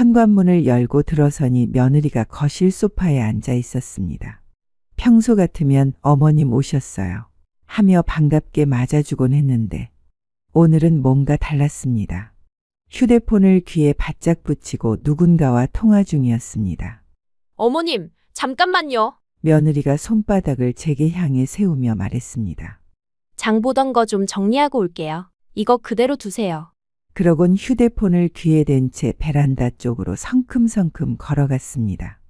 현관문을 열고 들어서니 며느리가 거실 소파에 앉아 있었습니다. 평소 같으면 어머님 오셨어요 하며 반갑게 맞아주곤 했는데 오늘은 뭔가 달랐습니다. 휴대폰을 귀에 바짝 붙이고 누군가와 통화 중이었습니다. 어머님, 잠깐만요. 며느리가 손바닥을 제게 향해 세우며 말했습니다. 장 보던 거 좀 정리하고 올게요. 이거 그대로 두세요. 그러곤 휴대폰을 귀에 댄 채 베란다 쪽으로 성큼성큼 걸어갔습니다.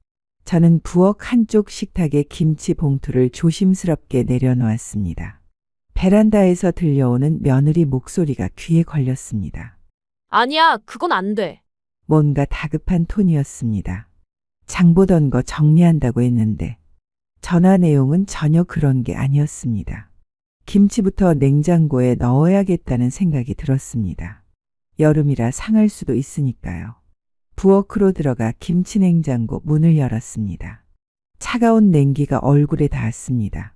저는 부엌 한쪽 식탁에 김치 봉투를 조심스럽게 내려놓았습니다. 베란다에서 들려오는 며느리 목소리가 귀에 걸렸습니다. 아니야, 그건 안 돼. 뭔가 다급한 톤이었습니다. 장 보던 거 정리한다고 했는데 전화 내용은 전혀 그런 게 아니었습니다. 김치부터 냉장고에 넣어야겠다는 생각이 들었습니다. 여름이라 상할 수도 있으니까요. 부엌으로 들어가 김치 냉장고 문을 열었습니다. 차가운 냉기가 얼굴에 닿았습니다.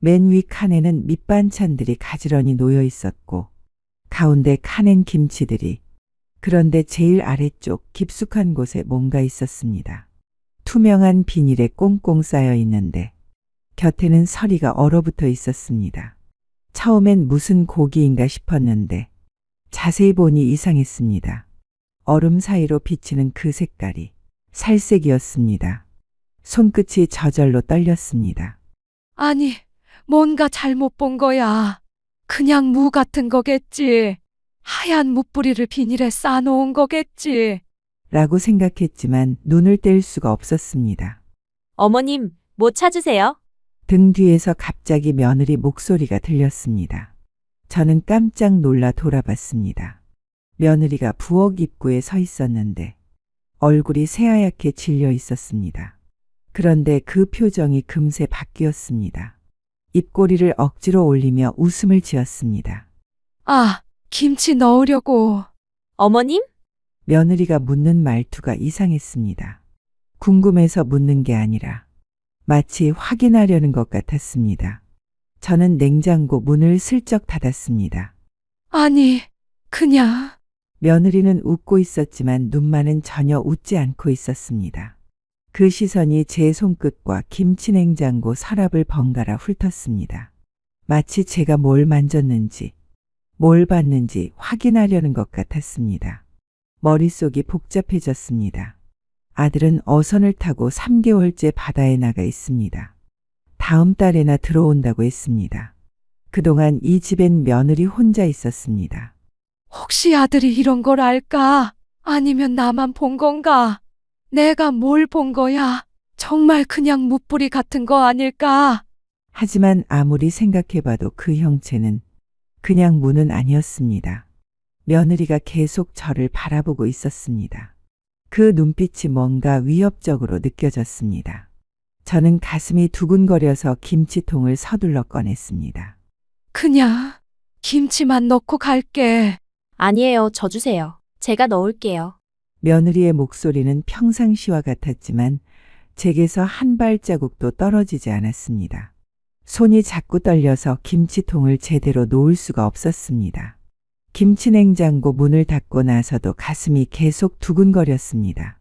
맨 위 칸에는 밑반찬들이 가지런히 놓여 있었고 가운데 칸엔 김치들이, 그런데 제일 아래쪽 깊숙한 곳에 뭔가 있었습니다. 투명한 비닐에 꽁꽁 쌓여 있는데 곁에는 서리가 얼어붙어 있었습니다. 처음엔 무슨 고기인가 싶었는데 자세히 보니 이상했습니다. 얼음 사이로 비치는 그 색깔이 살색이었습니다. 손끝이 저절로 떨렸습니다. 아니, 뭔가 잘못 본 거야. 그냥 무 같은 거겠지. 하얀 무뿌리를 비닐에 싸놓은 거겠지. 라고 생각했지만 눈을 뗄 수가 없었습니다. 어머님, 뭐 찾으세요? 등 뒤에서 갑자기 며느리 목소리가 들렸습니다. 저는 깜짝 놀라 돌아봤습니다. 며느리가 부엌 입구에 서 있었는데 얼굴이 새하얗게 질려 있었습니다. 그런데 그 표정이 금세 바뀌었습니다. 입꼬리를 억지로 올리며 웃음을 지었습니다. 아, 김치 넣으려고. 어머님? 며느리가 묻는 말투가 이상했습니다. 궁금해서 묻는 게 아니라 마치 확인하려는 것 같았습니다. 저는 냉장고 문을 슬쩍 닫았습니다. 아니, 그냥. 며느리는 웃고 있었지만 눈만은 전혀 웃지 않고 있었습니다. 그 시선이 제 손끝과 김치 냉장고 서랍을 번갈아 훑었습니다. 마치 제가 뭘 만졌는지, 뭘 봤는지 확인하려는 것 같았습니다. 머릿속이 복잡해졌습니다. 아들은 어선을 타고 3개월째 바다에 나가 있습니다. 다음 달에나 들어온다고 했습니다. 그동안 이 집엔 며느리 혼자 있었습니다. 혹시 아들이 이런 걸 알까? 아니면 나만 본 건가? 내가 뭘 본 거야? 정말 그냥 무뿌리 같은 거 아닐까? 하지만 아무리 생각해봐도 그 형체는 그냥 무는 아니었습니다. 며느리가 계속 저를 바라보고 있었습니다. 그 눈빛이 뭔가 위협적으로 느껴졌습니다. 저는 가슴이 두근거려서 김치통을 서둘러 꺼냈습니다. 그냥 김치만 넣고 갈게. 아니에요, 저 주세요. 제가 넣을게요. 며느리의 목소리는 평상시와 같았지만 제게서 한 발자국도 떨어지지 않았습니다. 손이 자꾸 떨려서 김치통을 제대로 놓을 수가 없었습니다. 김치 냉장고 문을 닫고 나서도 가슴이 계속 두근거렸습니다.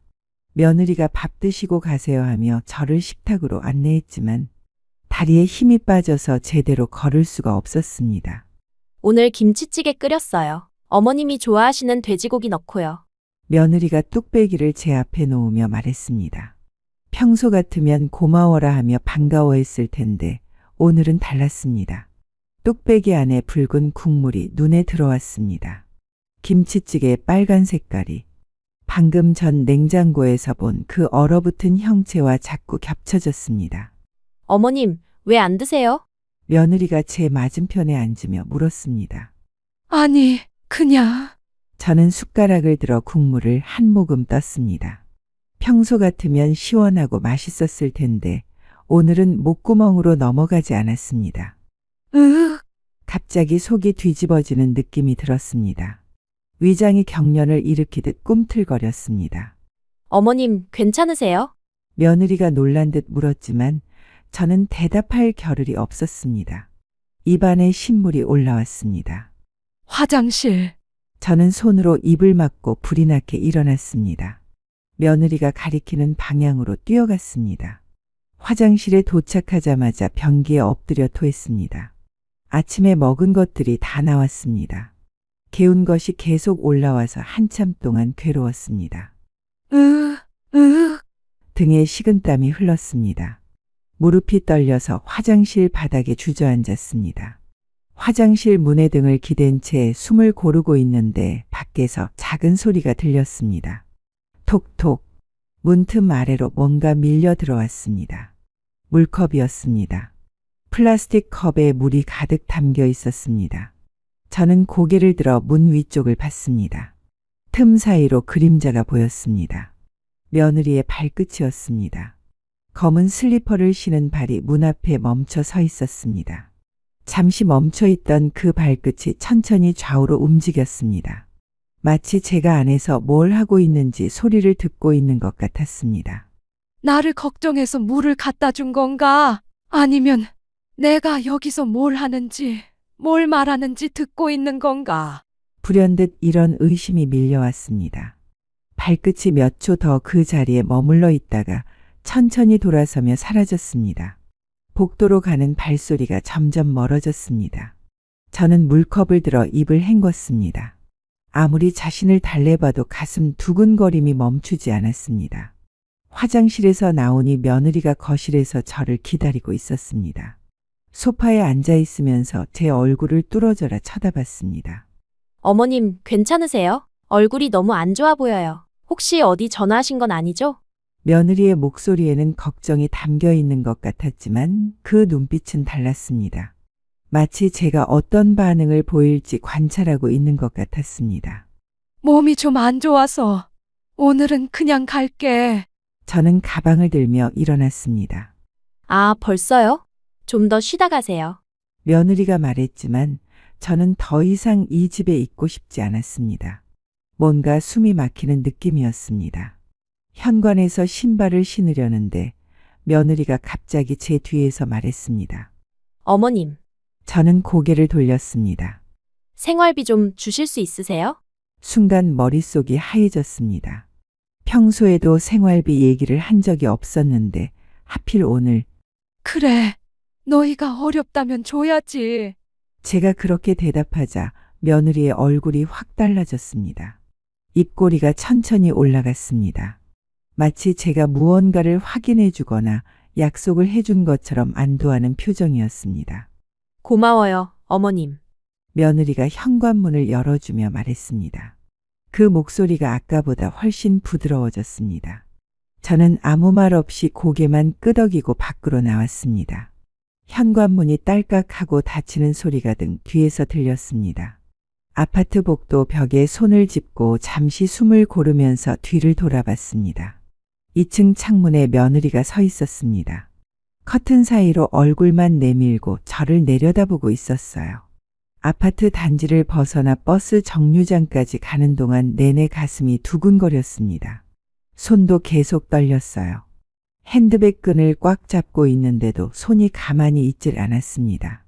며느리가 밥 드시고 가세요 하며 저를 식탁으로 안내했지만 다리에 힘이 빠져서 제대로 걸을 수가 없었습니다. 오늘 김치찌개 끓였어요. 어머님이 좋아하시는 돼지고기 넣고요. 며느리가 뚝배기를 제 앞에 놓으며 말했습니다. 평소 같으면 고마워라 하며 반가워했을 텐데 오늘은 달랐습니다. 뚝배기 안에 붉은 국물이 눈에 들어왔습니다. 김치찌개의 빨간 색깔이 방금 전 냉장고에서 본 그 얼어붙은 형체와 자꾸 겹쳐졌습니다. 어머님, 왜 안 드세요? 며느리가 제 맞은편에 앉으며 물었습니다. 아니, 그냥. 저는 숟가락을 들어 국물을 한 모금 떴습니다. 평소 같으면 시원하고 맛있었을 텐데 오늘은 목구멍으로 넘어가지 않았습니다. 갑자기 속이 뒤집어지는 느낌이 들었습니다. 위장이 경련을 일으키듯 꿈틀거렸습니다. 어머님, 괜찮으세요? 며느리가 놀란 듯 물었지만 저는 대답할 겨를이 없었습니다. 입안에 신물이 올라왔습니다. 화장실. 저는 손으로 입을 막고 불이 나게 일어났습니다. 며느리가 가리키는 방향으로 뛰어갔습니다. 화장실에 도착하자마자 변기에 엎드려 토했습니다. 아침에 먹은 것들이 다 나왔습니다. 개운 것이 계속 올라와서 한참 동안 괴로웠습니다. 으, 으, 등에 식은땀이 흘렀습니다. 무릎이 떨려서 화장실 바닥에 주저앉았습니다. 화장실 문에 등을 기댄 채 숨을 고르고 있는데 밖에서 작은 소리가 들렸습니다. 톡톡. 문틈 아래로 뭔가 밀려 들어왔습니다. 물컵이었습니다. 플라스틱 컵에 물이 가득 담겨 있었습니다. 저는 고개를 들어 문 위쪽을 봤습니다. 틈 사이로 그림자가 보였습니다. 며느리의 발끝이었습니다. 검은 슬리퍼를 신은 발이 문 앞에 멈춰 서 있었습니다. 잠시 멈춰 있던 그 발끝이 천천히 좌우로 움직였습니다. 마치 제가 안에서 뭘 하고 있는지 소리를 듣고 있는 것 같았습니다. 나를 걱정해서 물을 갖다 준 건가? 아니면 내가 여기서 뭘 하는지, 뭘 말하는지 듣고 있는 건가? 불현듯 이런 의심이 밀려왔습니다. 발끝이 몇 초 더 그 자리에 머물러 있다가 천천히 돌아서며 사라졌습니다. 복도로 가는 발소리가 점점 멀어졌습니다. 저는 물컵을 들어 입을 헹궜습니다. 아무리 자신을 달래봐도 가슴 두근거림이 멈추지 않았습니다. 화장실에서 나오니 며느리가 거실에서 저를 기다리고 있었습니다. 소파에 앉아 있으면서 제 얼굴을 뚫어져라 쳐다봤습니다. 어머님, 괜찮으세요? 얼굴이 너무 안 좋아 보여요. 혹시 어디 전화하신 건 아니죠? 며느리의 목소리에는 걱정이 담겨 있는 것 같았지만 그 눈빛은 달랐습니다. 마치 제가 어떤 반응을 보일지 관찰하고 있는 것 같았습니다. 몸이 좀 안 좋아서 오늘은 그냥 갈게. 저는 가방을 들며 일어났습니다. 아, 벌써요? 좀 더 쉬다 가세요. 며느리가 말했지만 저는 더 이상 이 집에 있고 싶지 않았습니다. 뭔가 숨이 막히는 느낌이었습니다. 현관에서 신발을 신으려는데 며느리가 갑자기 제 뒤에서 말했습니다. 어머님, 저는 고개를 돌렸습니다. 생활비 좀 주실 수 있으세요? 순간 머릿속이 하얘졌습니다. 평소에도 생활비 얘기를 한 적이 없었는데 하필 오늘 그래, 너희가 어렵다면 줘야지. 제가 그렇게 대답하자 며느리의 얼굴이 확 달라졌습니다. 입꼬리가 천천히 올라갔습니다. 마치 제가 무언가를 확인해 주거나 약속을 해준 것처럼 안도하는 표정이었습니다. 고마워요, 어머님. 며느리가 현관문을 열어주며 말했습니다. 그 목소리가 아까보다 훨씬 부드러워졌습니다. 저는 아무 말 없이 고개만 끄덕이고 밖으로 나왔습니다. 현관문이 딸깍하고 닫히는 소리가 등 뒤에서 들렸습니다. 아파트 복도 벽에 손을 짚고 잠시 숨을 고르면서 뒤를 돌아봤습니다. 2층 창문에 며느리가 서 있었습니다. 커튼 사이로 얼굴만 내밀고 저를 내려다보고 있었어요. 아파트 단지를 벗어나 버스 정류장까지 가는 동안 내내 가슴이 두근거렸습니다. 손도 계속 떨렸어요. 핸드백 끈을 꽉 잡고 있는데도 손이 가만히 있질 않았습니다.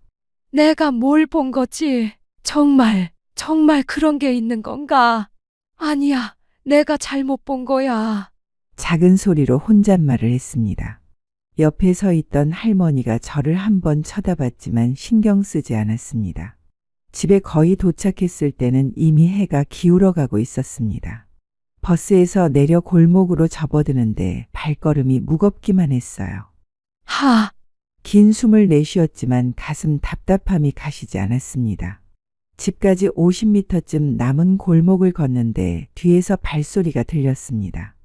내가 뭘 본 거지? 정말 그런 게 있는 건가? 아니야, 내가 잘못 본 거야. 작은 소리로 혼잣말을 했습니다. 옆에 서 있던 할머니가 저를 한번 쳐다봤지만 신경 쓰지 않았습니다. 집에 거의 도착했을 때는 이미 해가 기울어가고 있었습니다. 버스에서 내려 골목으로 접어드는데 발걸음이 무겁기만 했어요. 하, 긴 숨을 내쉬었지만 가슴 답답함이 가시지 않았습니다. 집까지 50m쯤 남은 골목을 걷는데 뒤에서 발소리가 들렸습니다.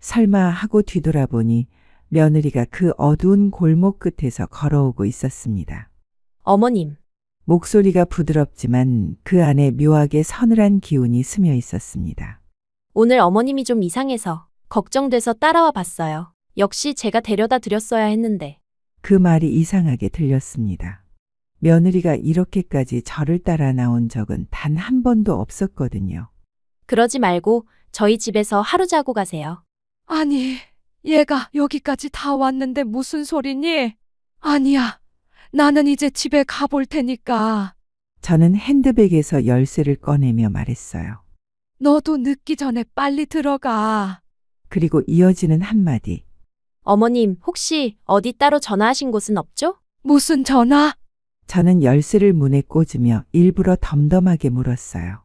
설마 하고 뒤돌아보니 며느리가 그 어두운 골목 끝에서 걸어오고 있었습니다. 어머님, 목소리가 부드럽지만 그 안에 묘하게 서늘한 기운이 스며 있었습니다. 오늘 어머님이 좀 이상해서 걱정돼서 따라와 봤어요. 역시 제가 데려다 드렸어야 했는데. 그 말이 이상하게 들렸습니다. 며느리가 이렇게까지 저를 따라 나온 적은 단 한 번도 없었거든요. 그러지 말고 저희 집에서 하루 자고 가세요. 아니, 얘가 여기까지 다 왔는데 무슨 소리니? 아니야, 나는 이제 집에 가볼 테니까. 저는 핸드백에서 열쇠를 꺼내며 말했어요. 너도 늦기 전에 빨리 들어가. 그리고 이어지는 한마디. 어머님, 혹시 어디 따로 전화하신 곳은 없죠? 무슨 전화? 저는 열쇠를 문에 꽂으며 일부러 덤덤하게 물었어요.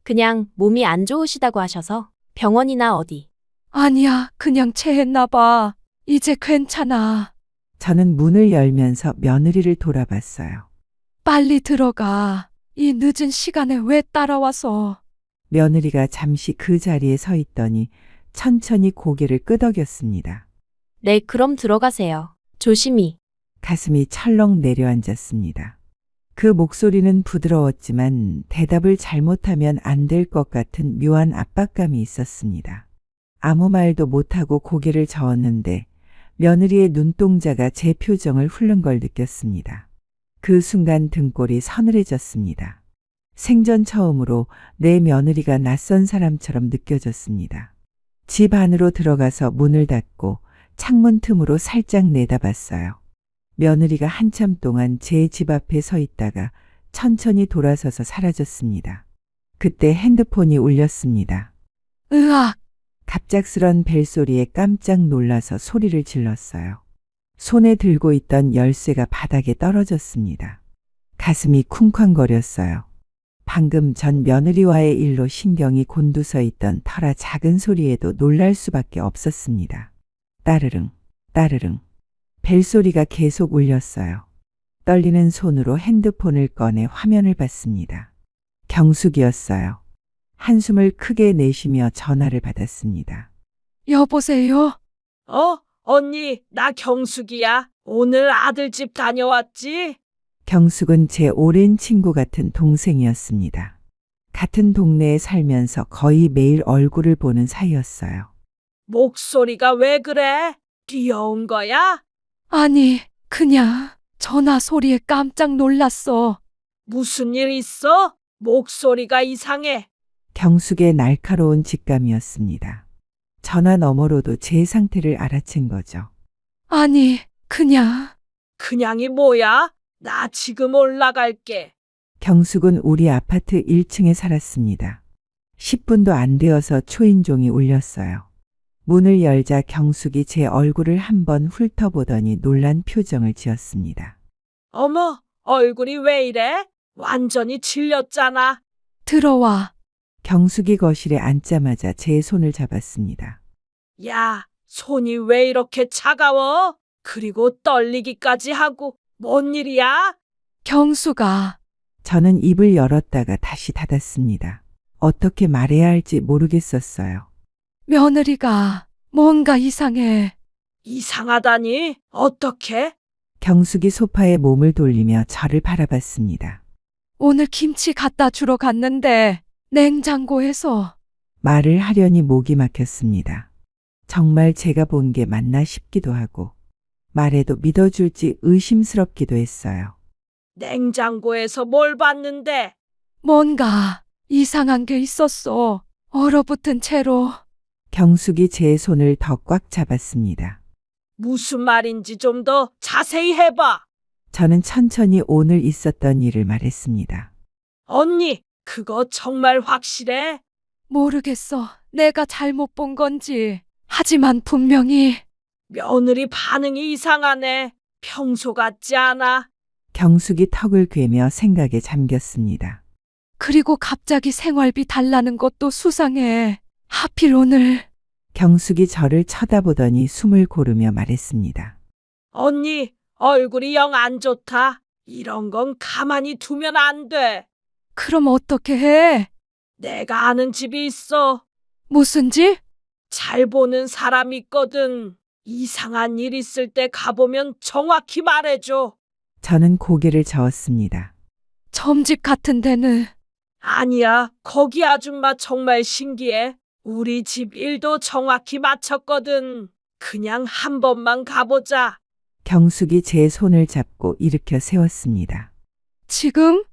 그냥 몸이 안 좋으시다고 하셔서 병원이나 어디. 아니야, 그냥 체했나 봐. 이제 괜찮아. 저는 문을 열면서 며느리를 돌아봤어요. 빨리 들어가. 이 늦은 시간에 왜 따라와서. 며느리가 잠시 그 자리에 서 있더니 천천히 고개를 끄덕였습니다. 네, 그럼 들어가세요. 조심히. 가슴이 철렁 내려앉았습니다. 그 목소리는 부드러웠지만 대답을 잘못하면 안 될 것 같은 묘한 압박감이 있었습니다. 아무 말도 못하고 고개를 저었는데 며느리의 눈동자가 제 표정을 훑는 걸 느꼈습니다. 그 순간 등골이 서늘해졌습니다. 생전 처음으로 내 며느리가 낯선 사람처럼 느껴졌습니다. 집 안으로 들어가서 문을 닫고 창문 틈으로 살짝 내다봤어요. 며느리가 한참 동안 제 집 앞에 서 있다가 천천히 돌아서서 사라졌습니다. 그때 핸드폰이 울렸습니다. 으악! 갑작스런 벨소리에 깜짝 놀라서 소리를 질렀어요. 손에 들고 있던 열쇠가 바닥에 떨어졌습니다. 가슴이 쿵쾅거렸어요. 방금 전 며느리와의 일로 신경이 곤두서 있던 터라 작은 소리에도 놀랄 수밖에 없었습니다. 따르릉, 따르릉. 벨소리가 계속 울렸어요. 떨리는 손으로 핸드폰을 꺼내 화면을 봤습니다. 경숙이었어요. 한숨을 크게 내쉬며 전화를 받았습니다. 여보세요? 언니, 나 경숙이야. 오늘 아들 집 다녀왔지? 경숙은 제 오랜 친구 같은 동생이었습니다. 같은 동네에 살면서 거의 매일 얼굴을 보는 사이였어요. 목소리가 왜 그래? 귀여운 거야? 아니, 그냥 전화 소리에 깜짝 놀랐어. 무슨 일 있어? 목소리가 이상해. 경숙의 날카로운 직감이었습니다. 전화 너머로도 제 상태를 알아챈 거죠. 아니, 그냥 그냥이 뭐야? 나 지금 올라갈게. 경숙은 우리 아파트 1층에 살았습니다. 10분도 안 되어서 초인종이 울렸어요. 문을 열자 경숙이 제 얼굴을 한번 훑어보더니 놀란 표정을 지었습니다. 어머, 얼굴이 왜 이래? 완전히 질렸잖아. 들어와. 경숙이 거실에 앉자마자 제 손을 잡았습니다. 야, 손이 왜 이렇게 차가워? 그리고 떨리기까지 하고 뭔 일이야? 경수가 저는 입을 열었다가 다시 닫았습니다. 어떻게 말해야 할지 모르겠었어요. 며느리가 뭔가 이상해. 이상하다니? 어떻게? 경숙이 소파에 몸을 돌리며 저를 바라봤습니다. 오늘 김치 갖다 주러 갔는데 냉장고에서 말을 하려니 목이 막혔습니다. 정말 제가 본 게 맞나 싶기도 하고 말해도 믿어줄지 의심스럽기도 했어요. 냉장고에서 뭘 봤는데? 뭔가 이상한 게 있었어. 얼어붙은 채로. 경숙이 제 손을 더 꽉 잡았습니다. 무슨 말인지 좀 더 자세히 해봐. 저는 천천히 오늘 있었던 일을 말했습니다. 언니, 그거 정말 확실해? 모르겠어. 내가 잘못 본 건지. 하지만 분명히 며느리 반응이 이상하네. 평소 같지 않아. 경숙이 턱을 괴며 생각에 잠겼습니다. 그리고 갑자기 생활비 달라는 것도 수상해. 하필 오늘 경숙이 저를 쳐다보더니 숨을 고르며 말했습니다. 언니, 얼굴이 영 안 좋다. 이런 건 가만히 두면 안 돼. 그럼 어떻게 해? 내가 아는 집이 있어. 무슨 집? 잘 보는 사람 있거든. 이상한 일 있을 때 가보면 정확히 말해줘. 저는 고개를 저었습니다. 점집 같은 데는 아니야, 거기 아줌마 정말 신기해. 우리 집 일도 정확히 맞췄거든. 그냥 한 번만 가보자. 경숙이 제 손을 잡고 일으켜 세웠습니다. 지금?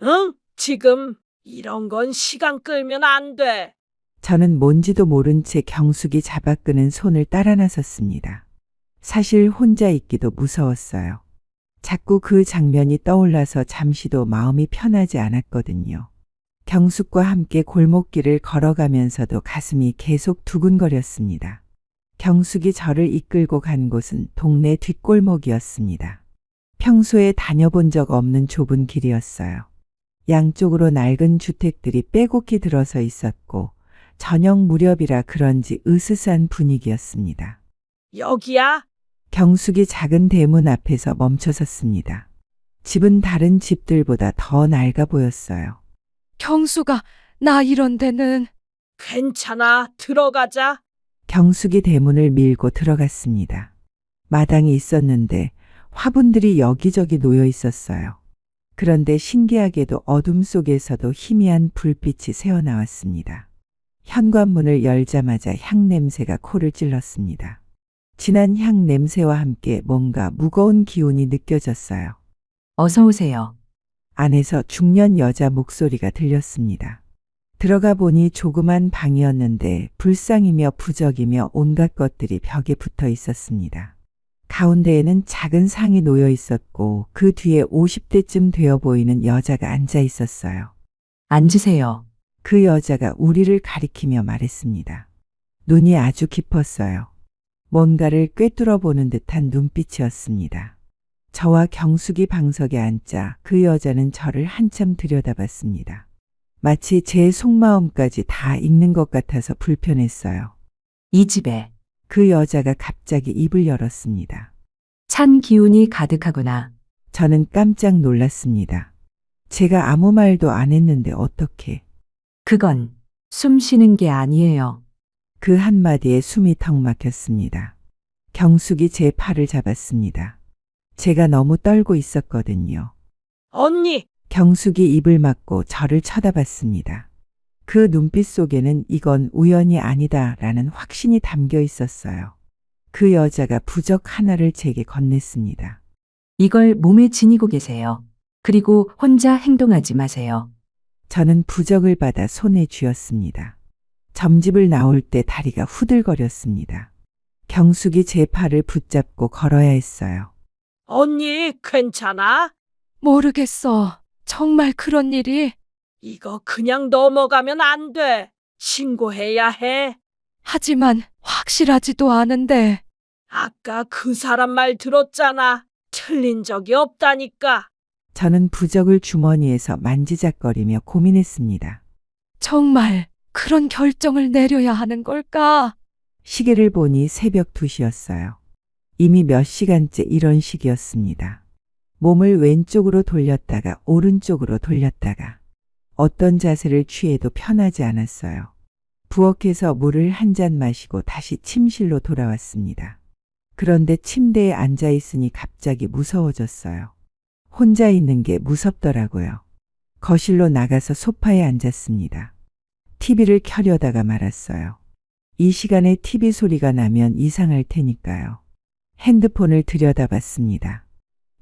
응? 지금 이런 건 시간 끌면 안 돼. 저는 뭔지도 모른 채 경숙이 잡아 끄는 손을 따라 나섰습니다. 사실 혼자 있기도 무서웠어요. 자꾸 그 장면이 떠올라서 잠시도 마음이 편하지 않았거든요. 경숙과 함께 골목길을 걸어가면서도 가슴이 계속 두근거렸습니다. 경숙이 저를 이끌고 간 곳은 동네 뒷골목이었습니다. 평소에 다녀본 적 없는 좁은 길이었어요. 양쪽으로 낡은 주택들이 빼곡히 들어서 있었고 저녁 무렵이라 그런지 으스스한 분위기였습니다. 여기야? 경숙이 작은 대문 앞에서 멈춰섰습니다. 집은 다른 집들보다 더 낡아 보였어요. 경수가 나 이런 데는 괜찮아. 들어가자. 경숙이 대문을 밀고 들어갔습니다. 마당이 있었는데 화분들이 여기저기 놓여 있었어요. 그런데 신기하게도 어둠 속에서도 희미한 불빛이 새어나왔습니다. 현관문을 열자마자 향 냄새가 코를 찔렀습니다. 진한 향 냄새와 함께 뭔가 무거운 기운이 느껴졌어요. 어서 오세요. 안에서 중년 여자 목소리가 들렸습니다. 들어가 보니 조그만 방이었는데 불상이며 부적이며 온갖 것들이 벽에 붙어 있었습니다. 가운데에는 작은 상이 놓여 있었고 그 뒤에 50대쯤 되어 보이는 여자가 앉아 있었어요. 앉으세요. 그 여자가 우리를 가리키며 말했습니다. 눈이 아주 깊었어요. 뭔가를 꿰뚫어 보는 듯한 눈빛이었습니다. 저와 경숙이 방석에 앉자 그 여자는 저를 한참 들여다봤습니다. 마치 제 속마음까지 다 읽는 것 같아서 불편했어요. 이 집에 그 여자가 갑자기 입을 열었습니다. 찬 기운이 가득하구나. 저는 깜짝 놀랐습니다. 제가 아무 말도 안 했는데 어떻게? 그건 숨 쉬는 게 아니에요. 그 한마디에 숨이 턱 막혔습니다. 경숙이 제 팔을 잡았습니다. 제가 너무 떨고 있었거든요. 언니, 경숙이 입을 막고 저를 쳐다봤습니다. 그 눈빛 속에는 이건 우연이 아니다라는 확신이 담겨 있었어요. 그 여자가 부적 하나를 제게 건넸습니다. 이걸 몸에 지니고 계세요. 그리고 혼자 행동하지 마세요. 저는 부적을 받아 손에 쥐었습니다. 점집을 나올 때 다리가 후들거렸습니다. 경숙이 제 팔을 붙잡고 걸어야 했어요. 언니, 괜찮아? 모르겠어. 정말 그런 일이. 이거 그냥 넘어가면 안 돼. 신고해야 해. 하지만 확실하지도 않은데. 아까 그 사람 말 들었잖아. 틀린 적이 없다니까. 저는 부적을 주머니에서 만지작거리며 고민했습니다. 정말 그런 결정을 내려야 하는 걸까? 시계를 보니 새벽 2시였어요. 이미 몇 시간째 이런 식이었습니다. 몸을 왼쪽으로 돌렸다가 오른쪽으로 돌렸다가 어떤 자세를 취해도 편하지 않았어요. 부엌에서 물을 한 잔 마시고 다시 침실로 돌아왔습니다. 그런데 침대에 앉아 있으니 갑자기 무서워졌어요. 혼자 있는 게 무섭더라고요. 거실로 나가서 소파에 앉았습니다. TV를 켜려다가 말았어요. 이 시간에 TV 소리가 나면 이상할 테니까요. 핸드폰을 들여다봤습니다.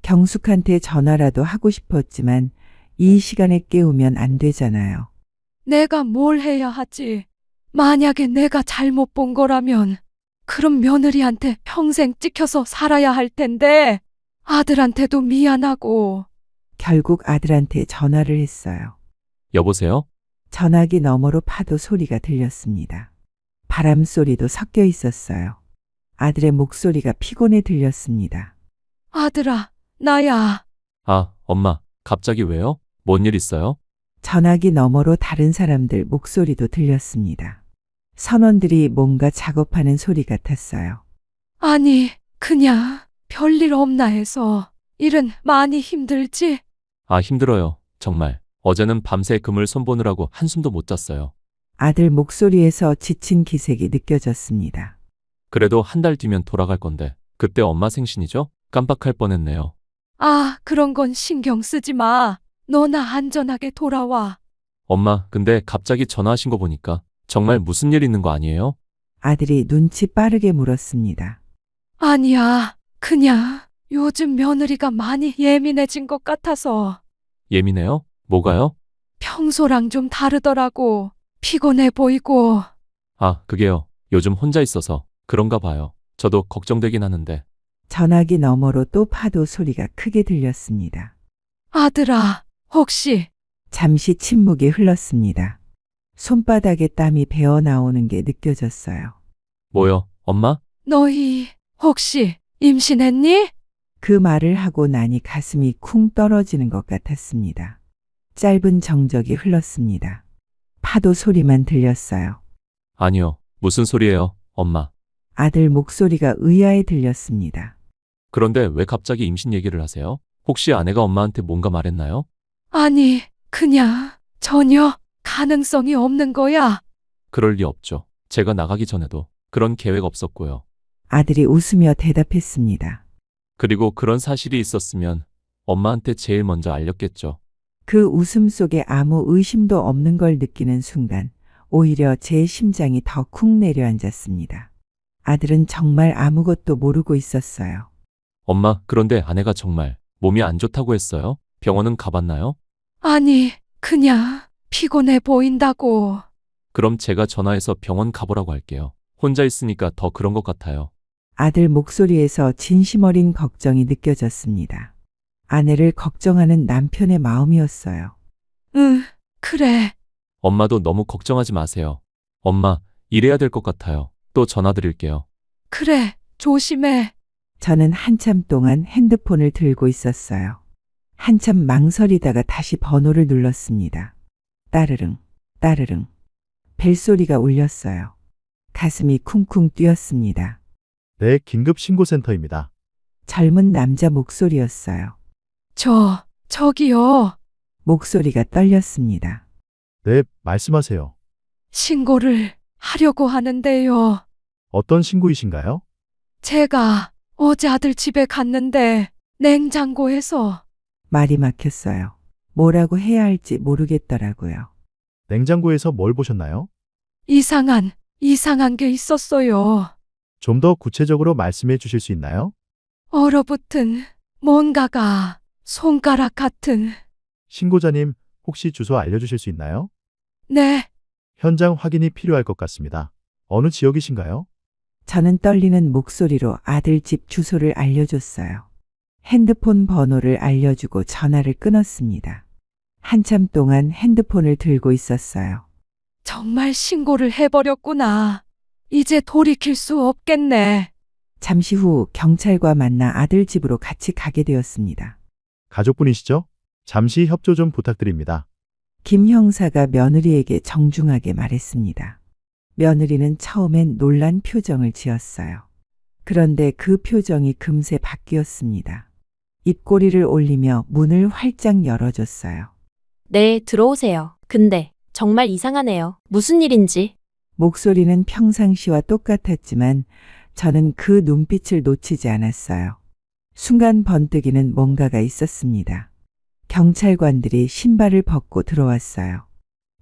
경숙한테 전화라도 하고 싶었지만 이 시간에 깨우면 안 되잖아요. 내가 뭘 해야 하지? 만약에 내가 잘못 본 거라면 그럼 며느리한테 평생 찍혀서 살아야 할 텐데 아들한테도 미안하고. 결국 아들한테 전화를 했어요. 여보세요? 전화기 너머로 파도 소리가 들렸습니다. 바람 소리도 섞여 있었어요. 아들의 목소리가 피곤해 들렸습니다. 아들아, 나야. 아, 엄마, 갑자기 왜요? 뭔 일 있어요? 전화기 너머로 다른 사람들 목소리도 들렸습니다. 선원들이 뭔가 작업하는 소리 같았어요. 아니, 그냥 별일 없나 해서. 일은 많이 힘들지? 아, 힘들어요. 정말. 어제는 밤새 그물 손보느라고 한숨도 못 잤어요. 아들 목소리에서 지친 기색이 느껴졌습니다. 그래도 한 달 뒤면 돌아갈 건데 그때 엄마 생신이죠? 깜빡할 뻔했네요. 아, 그런 건 신경 쓰지 마. 너나 안전하게 돌아와. 엄마, 근데 갑자기 전화하신 거 보니까 정말 무슨 일 있는 거 아니에요? 아들이 눈치 빠르게 물었습니다. 아니야, 그냥 요즘 며느리가 많이 예민해진 것 같아서. 예민해요? 뭐가요? 평소랑 좀 다르더라고. 피곤해 보이고. 아, 그게요. 요즘 혼자 있어서 그런가 봐요. 저도 걱정되긴 하는데. 전화기 너머로 또 파도 소리가 크게 들렸습니다. 아들아, 혹시 잠시 침묵이 흘렀습니다. 손바닥에 땀이 배어 나오는 게 느껴졌어요. 뭐요? 엄마? 너희 혹시 임신했니? 그 말을 하고 나니 가슴이 쿵 떨어지는 것 같았습니다. 짧은 정적이 흘렀습니다. 파도 소리만 들렸어요. 아니요. 무슨 소리예요, 엄마? 아들 목소리가 의아해 들렸습니다. 그런데 왜 갑자기 임신 얘기를 하세요? 혹시 아내가 엄마한테 뭔가 말했나요? 아니, 그냥 전혀 가능성이 없는 거야. 그럴 리 없죠. 제가 나가기 전에도 그런 계획 없었고요. 아들이 웃으며 대답했습니다. 그리고 그런 사실이 있었으면 엄마한테 제일 먼저 알렸겠죠. 그 웃음 속에 아무 의심도 없는 걸 느끼는 순간 오히려 제 심장이 더 쿵 내려앉았습니다. 아들은 정말 아무것도 모르고 있었어요. 엄마, 그런데 아내가 정말 몸이 안 좋다고 했어요? 병원은 가봤나요? 아니, 그냥 피곤해 보인다고. 그럼 제가 전화해서 병원 가보라고 할게요. 혼자 있으니까 더 그런 것 같아요. 아들 목소리에서 진심 어린 걱정이 느껴졌습니다. 아내를 걱정하는 남편의 마음이었어요. 응, 그래. 엄마도 너무 걱정하지 마세요. 엄마, 일해야 될 것 같아요. 또 전화 드릴게요. 그래, 조심해. 저는 한참 동안 핸드폰을 들고 있었어요. 한참 망설이다가 다시 번호를 눌렀습니다. 따르릉, 따르릉. 벨소리가 울렸어요. 가슴이 쿵쿵 뛰었습니다. 네, 긴급신고센터입니다. 젊은 남자 목소리였어요. 저기요. 목소리가 떨렸습니다. 네, 말씀하세요. 신고를 하려고 하는데요. 어떤 신고이신가요? 제가 어제 아들 집에 갔는데 냉장고에서 말이 막혔어요. 뭐라고 해야 할지 모르겠더라고요. 냉장고에서 뭘 보셨나요? 이상한 게 있었어요. 좀 더 구체적으로 말씀해 주실 수 있나요? 얼어붙은 뭔가가 손가락 같은. 신고자님, 혹시 주소 알려주실 수 있나요? 네, 현장 확인이 필요할 것 같습니다. 어느 지역이신가요? 저는 떨리는 목소리로 아들 집 주소를 알려줬어요. 핸드폰 번호를 알려주고 전화를 끊었습니다. 한참 동안 핸드폰을 들고 있었어요. 정말 신고를 해버렸구나. 이제 돌이킬 수 없겠네. 잠시 후 경찰과 만나 아들 집으로 같이 가게 되었습니다. 가족분이시죠? 잠시 협조 좀 부탁드립니다. 김 형사가 며느리에게 정중하게 말했습니다. 며느리는 처음엔 놀란 표정을 지었어요. 그런데 그 표정이 금세 바뀌었습니다. 입꼬리를 올리며 문을 활짝 열어줬어요. 네, 들어오세요. 근데 정말 이상하네요. 무슨 일인지. 목소리는 평상시와 똑같았지만 저는 그 눈빛을 놓치지 않았어요. 순간 번뜩이는 뭔가가 있었습니다. 경찰관들이 신발을 벗고 들어왔어요.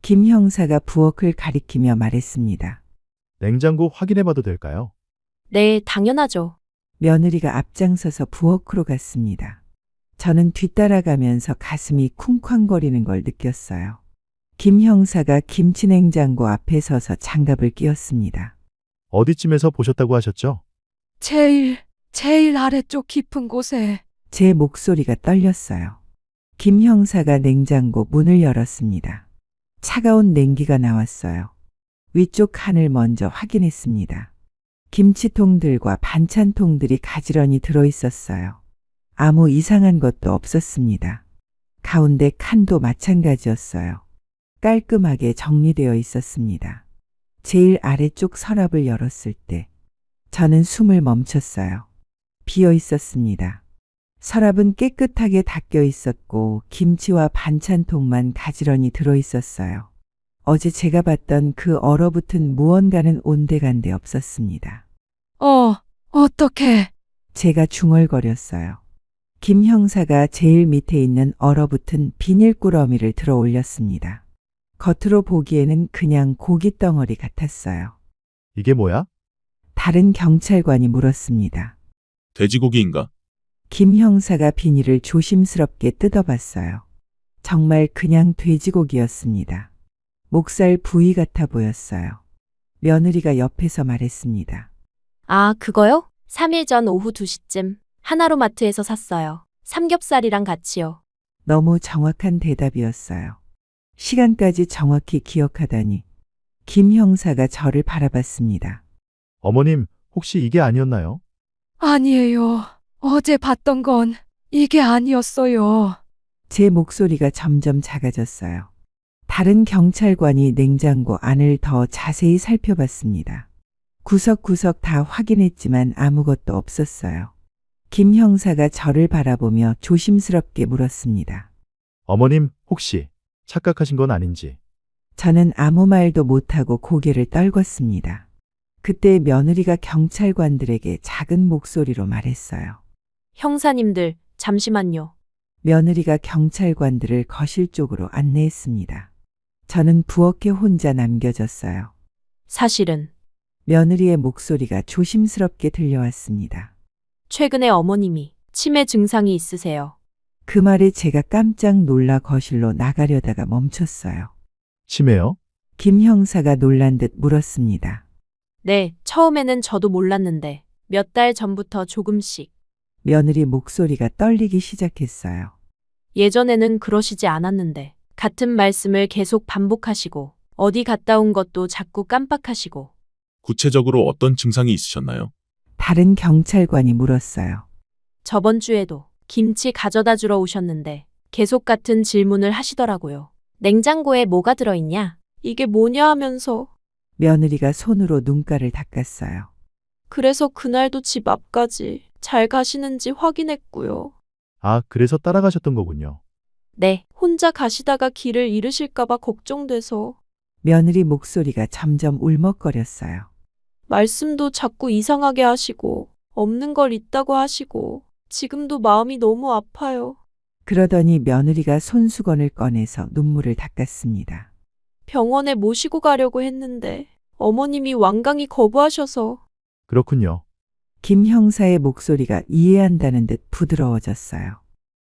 김 형사가 부엌을 가리키며 말했습니다. 냉장고 확인해 봐도 될까요? 네, 당연하죠. 며느리가 앞장서서 부엌으로 갔습니다. 저는 뒤따라가면서 가슴이 쿵쾅거리는 걸 느꼈어요. 김 형사가 김치냉장고 앞에 서서 장갑을 끼웠습니다. 어디쯤에서 보셨다고 하셨죠? 제일 아래쪽 깊은 곳에. 제 목소리가 떨렸어요. 김 형사가 냉장고 문을 열었습니다. 차가운 냉기가 나왔어요. 위쪽 칸을 먼저 확인했습니다. 김치통들과 반찬통들이 가지런히 들어있었어요. 아무 이상한 것도 없었습니다. 가운데 칸도 마찬가지였어요. 깔끔하게 정리되어 있었습니다. 제일 아래쪽 서랍을 열었을 때 저는 숨을 멈췄어요. 비어 있었습니다. 서랍은 깨끗하게 닦여 있었고 김치와 반찬통만 가지런히 들어 있었어요. 어제 제가 봤던 그 얼어붙은 무언가는 온데간데 없었습니다. 어떡해. 제가 중얼거렸어요. 김 형사가 제일 밑에 있는 얼어붙은 비닐꾸러미를 들어 올렸습니다. 겉으로 보기에는 그냥 고기 덩어리 같았어요. 이게 뭐야? 다른 경찰관이 물었습니다. 돼지고기인가? 김 형사가 비닐을 조심스럽게 뜯어봤어요. 정말 그냥 돼지고기였습니다. 목살 부위 같아 보였어요. 며느리가 옆에서 말했습니다. 아, 그거요? 3일 전 오후 2시쯤 하나로마트에서 샀어요. 삼겹살이랑 같이요. 너무 정확한 대답이었어요. 시간까지 정확히 기억하다니. 김 형사가 저를 바라봤습니다. 어머님, 혹시 이게 아니었나요? 아니에요. 어제 봤던 건 이게 아니었어요. 제 목소리가 점점 작아졌어요. 다른 경찰관이 냉장고 안을 더 자세히 살펴봤습니다. 구석구석 다 확인했지만 아무것도 없었어요. 김 형사가 저를 바라보며 조심스럽게 물었습니다. 어머님, 혹시 착각하신 건 아닌지. 저는 아무 말도 못하고 고개를 떨궜습니다. 그때 며느리가 경찰관들에게 작은 목소리로 말했어요. 형사님들, 잠시만요. 며느리가 경찰관들을 거실 쪽으로 안내했습니다. 저는 부엌에 혼자 남겨졌어요. 사실은 며느리의 목소리가 조심스럽게 들려왔습니다. 최근에 어머님이 치매 증상이 있으세요. 그 말에 제가 깜짝 놀라 거실로 나가려다가 멈췄어요. 치매요? 김 형사가 놀란 듯 물었습니다. 네, 처음에는 저도 몰랐는데 몇 달 전부터 조금씩. 며느리 목소리가 떨리기 시작했어요. 예전에는 그러시지 않았는데 같은 말씀을 계속 반복하시고 어디 갔다 온 것도 자꾸 깜빡하시고. 구체적으로 어떤 증상이 있으셨나요? 다른 경찰관이 물었어요. 저번 주에도 김치 가져다 주러 오셨는데 계속 같은 질문을 하시더라고요. 냉장고에 뭐가 들어있냐? 이게 뭐냐 하면서. 며느리가 손으로 눈가를 닦았어요. 그래서 그날도 집 앞까지 잘 가시는지 확인했고요. 아, 그래서 따라가셨던 거군요. 네, 혼자 가시다가 길을 잃으실까봐 걱정돼서. 며느리 목소리가 점점 울먹거렸어요. 말씀도 자꾸 이상하게 하시고 없는 걸 있다고 하시고 지금도 마음이 너무 아파요. 그러더니 며느리가 손수건을 꺼내서 눈물을 닦았습니다. 병원에 모시고 가려고 했는데 어머님이 완강히 거부하셔서. 그렇군요. 김 형사의 목소리가 이해한다는 듯 부드러워졌어요.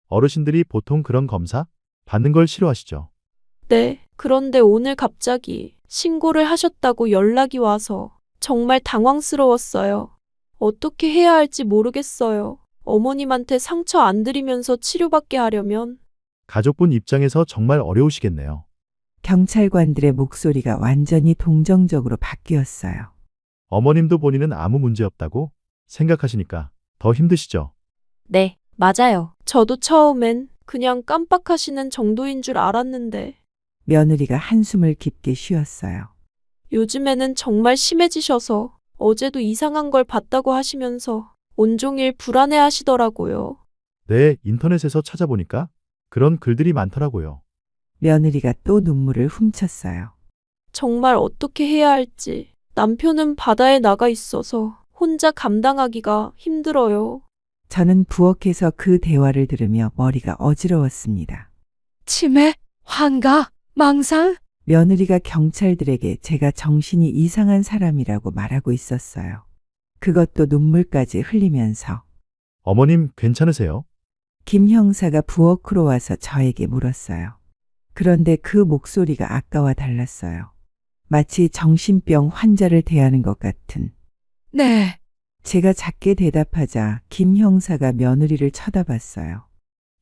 어르신들이 보통 그런 검사 받는 걸 싫어하시죠. 네, 그런데 오늘 갑자기 신고를 하셨다고 연락이 와서 정말 당황스러웠어요. 어떻게 해야 할지 모르겠어요. 어머님한테 상처 안 드리면서 치료받게 하려면. 가족분 입장에서 정말 어려우시겠네요. 경찰관들의 목소리가 완전히 동정적으로 바뀌었어요. 어머님도 본인은 아무 문제 없다고 생각하시니까 더 힘드시죠. 네, 맞아요. 저도 처음엔 그냥 깜빡하시는 정도인 줄 알았는데 며느리가 한숨을 깊게 쉬었어요. 요즘에는 정말 심해지셔서 어제도 이상한 걸 봤다고 하시면서 온종일 불안해 하시더라고요. 네, 인터넷에서 찾아보니까 그런 글들이 많더라고요. 며느리가 또 눈물을 훔쳤어요. 정말 어떻게 해야 할지. 남편은 바다에 나가 있어서 혼자 감당하기가 힘들어요. 저는 부엌에서 그 대화를 들으며 머리가 어지러웠습니다. 치매, 환각, 망상? 며느리가 경찰들에게 제가 정신이 이상한 사람이라고 말하고 있었어요. 그것도 눈물까지 흘리면서. 어머님 괜찮으세요? 김 형사가 부엌으로 와서 저에게 물었어요. 그런데 그 목소리가 아까와 달랐어요. 마치 정신병 환자를 대하는 것 같은. 네. 제가 작게 대답하자 김 형사가 며느리를 쳐다봤어요.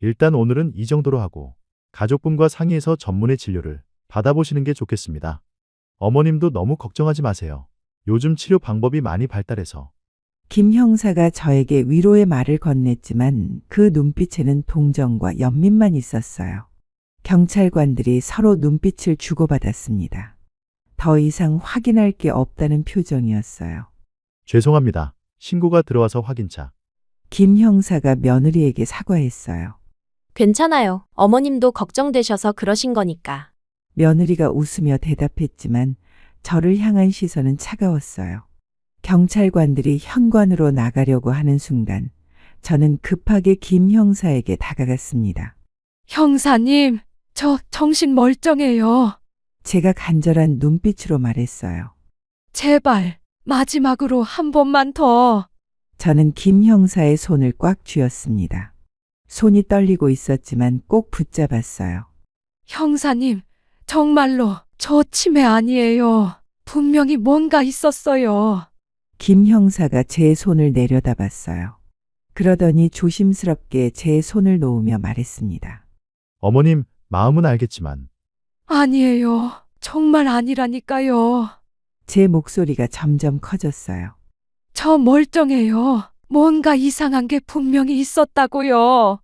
일단 오늘은 이 정도로 하고 가족분과 상의해서 전문의 진료를 받아보시는 게 좋겠습니다. 어머님도 너무 걱정하지 마세요. 요즘 치료 방법이 많이 발달해서. 김 형사가 저에게 위로의 말을 건넸지만 그 눈빛에는 동정과 연민만 있었어요. 경찰관들이 서로 눈빛을 주고받았습니다. 더 이상 확인할 게 없다는 표정이었어요. 죄송합니다. 신고가 들어와서 확인차. 김 형사가 며느리에게 사과했어요. 괜찮아요. 어머님도 걱정되셔서 그러신 거니까. 며느리가 웃으며 대답했지만 저를 향한 시선은 차가웠어요. 경찰관들이 현관으로 나가려고 하는 순간 저는 급하게 김 형사에게 다가갔습니다. 형사님, 저 정신 멀쩡해요. 제가 간절한 눈빛으로 말했어요. 제발 마지막으로 한 번만 더. 저는 김 형사의 손을 꽉 쥐었습니다. 손이 떨리고 있었지만 꼭 붙잡았어요. 형사님, 정말로 저 치매 아니에요. 분명히 뭔가 있었어요. 김 형사가 제 손을 내려다봤어요. 그러더니 조심스럽게 제 손을 놓으며 말했습니다. 어머님, 마음은 알겠지만 아니에요. 정말 아니라니까요. 제 목소리가 점점 커졌어요. 저 멀쩡해요. 뭔가 이상한 게 분명히 있었다고요.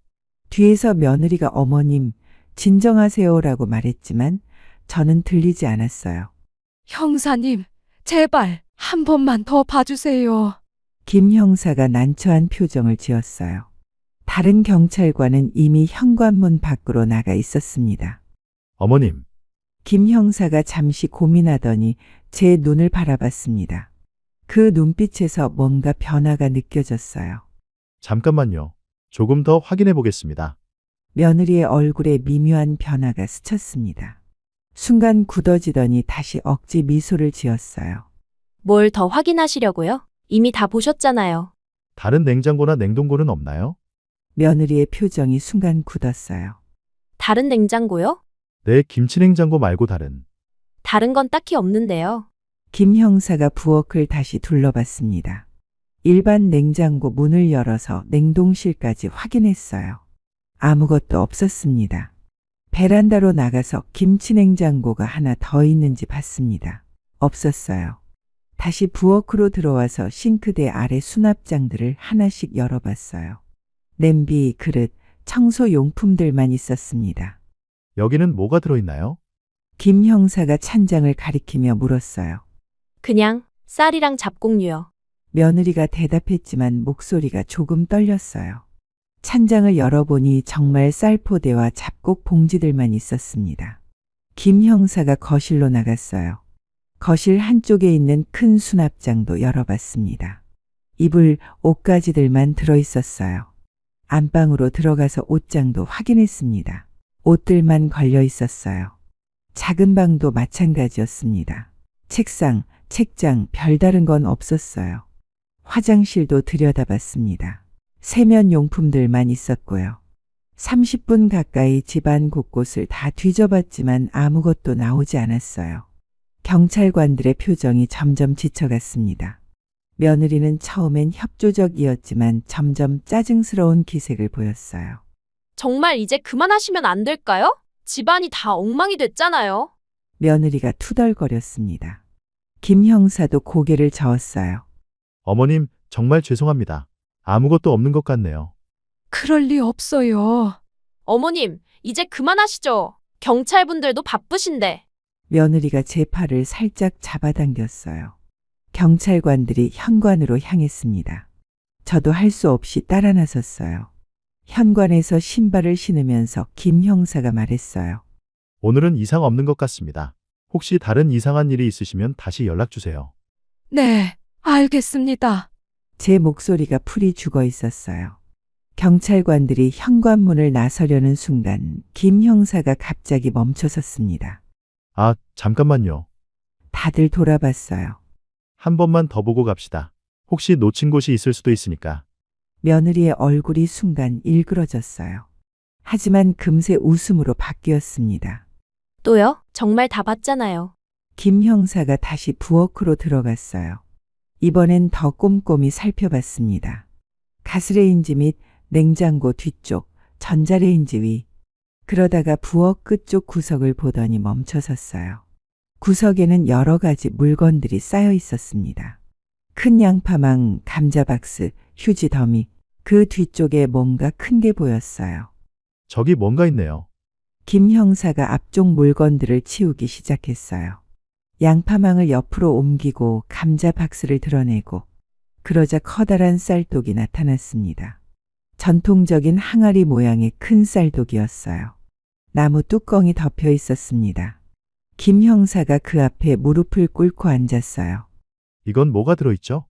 뒤에서 며느리가 어머님, 진정하세요라고 말했지만 저는 들리지 않았어요. 형사님, 제발 한 번만 더 봐주세요. 김 형사가 난처한 표정을 지었어요. 다른 경찰관은 이미 현관문 밖으로 나가 있었습니다. 어머님, 김 형사가 잠시 고민하더니 제 눈을 바라봤습니다. 그 눈빛에서 뭔가 변화가 느껴졌어요. 잠깐만요. 조금 더 확인해 보겠습니다. 며느리의 얼굴에 미묘한 변화가 스쳤습니다. 순간 굳어지더니 다시 억지 미소를 지었어요. 뭘 더 확인하시려고요? 이미 다 보셨잖아요. 다른 냉장고나 냉동고는 없나요? 며느리의 표정이 순간 굳었어요. 다른 냉장고요? 네, 김치냉장고 말고 다른. 다른 건 딱히 없는데요. 김 형사가 부엌을 다시 둘러봤습니다. 일반 냉장고 문을 열어서 냉동실까지 확인했어요. 아무것도 없었습니다. 베란다로 나가서 김치냉장고가 하나 더 있는지 봤습니다. 없었어요. 다시 부엌으로 들어와서 싱크대 아래 수납장들을 하나씩 열어봤어요. 냄비, 그릇, 청소용품들만 있었습니다. 여기는 뭐가 들어있나요? 김 형사가 찬장을 가리키며 물었어요. 그냥 쌀이랑 잡곡류요. 며느리가 대답했지만 목소리가 조금 떨렸어요. 찬장을 열어보니 정말 쌀포대와 잡곡 봉지들만 있었습니다. 김 형사가 거실로 나갔어요. 거실 한쪽에 있는 큰 수납장도 열어봤습니다. 이불, 옷가지들만 들어있었어요. 안방으로 들어가서 옷장도 확인했습니다. 옷들만 걸려 있었어요. 작은 방도 마찬가지였습니다. 책상, 책장, 별다른 건 없었어요. 화장실도 들여다봤습니다. 세면용품들만 있었고요. 30분 가까이 집안 곳곳을 다 뒤져봤지만 아무것도 나오지 않았어요. 경찰관들의 표정이 점점 지쳐갔습니다. 며느리는 처음엔 협조적이었지만 점점 짜증스러운 기색을 보였어요. 정말 이제 그만하시면 안 될까요? 집안이 다 엉망이 됐잖아요. 며느리가 투덜거렸습니다. 김 형사도 고개를 저었어요. 어머님, 정말 죄송합니다. 아무것도 없는 것 같네요. 그럴 리 없어요. 어머님, 이제 그만하시죠. 경찰분들도 바쁘신데. 며느리가 제 팔을 살짝 잡아당겼어요. 경찰관들이 현관으로 향했습니다. 저도 할 수 없이 따라 나섰어요. 현관에서 신발을 신으면서 김 형사가 말했어요. 오늘은 이상 없는 것 같습니다. 혹시 다른 이상한 일이 있으시면 다시 연락 주세요. 네, 알겠습니다. 제 목소리가 풀이 죽어 있었어요. 경찰관들이 현관문을 나서려는 순간 김 형사가 갑자기 멈춰섰습니다. 아, 잠깐만요. 다들 돌아봤어요. 한 번만 더 보고 갑시다. 혹시 놓친 곳이 있을 수도 있으니까. 며느리의 얼굴이 순간 일그러졌어요. 하지만 금세 웃음으로 바뀌었습니다. 또요? 정말 다 봤잖아요. 김 형사가 다시 부엌으로 들어갔어요. 이번엔 더 꼼꼼히 살펴봤습니다. 가스레인지 및 냉장고 뒤쪽, 전자레인지 위. 그러다가 부엌 끝쪽 구석을 보더니 멈춰섰어요. 구석에는 여러 가지 물건들이 쌓여 있었습니다. 큰 양파망, 감자 박스, 휴지 더미, 그 뒤쪽에 뭔가 큰 게 보였어요. 저기 뭔가 있네요. 김 형사가 앞쪽 물건들을 치우기 시작했어요. 양파망을 옆으로 옮기고 감자 박스를 드러내고 그러자 커다란 쌀독이 나타났습니다. 전통적인 항아리 모양의 큰 쌀독이었어요. 나무 뚜껑이 덮여 있었습니다. 김 형사가 그 앞에 무릎을 꿇고 앉았어요. 이건 뭐가 들어있죠?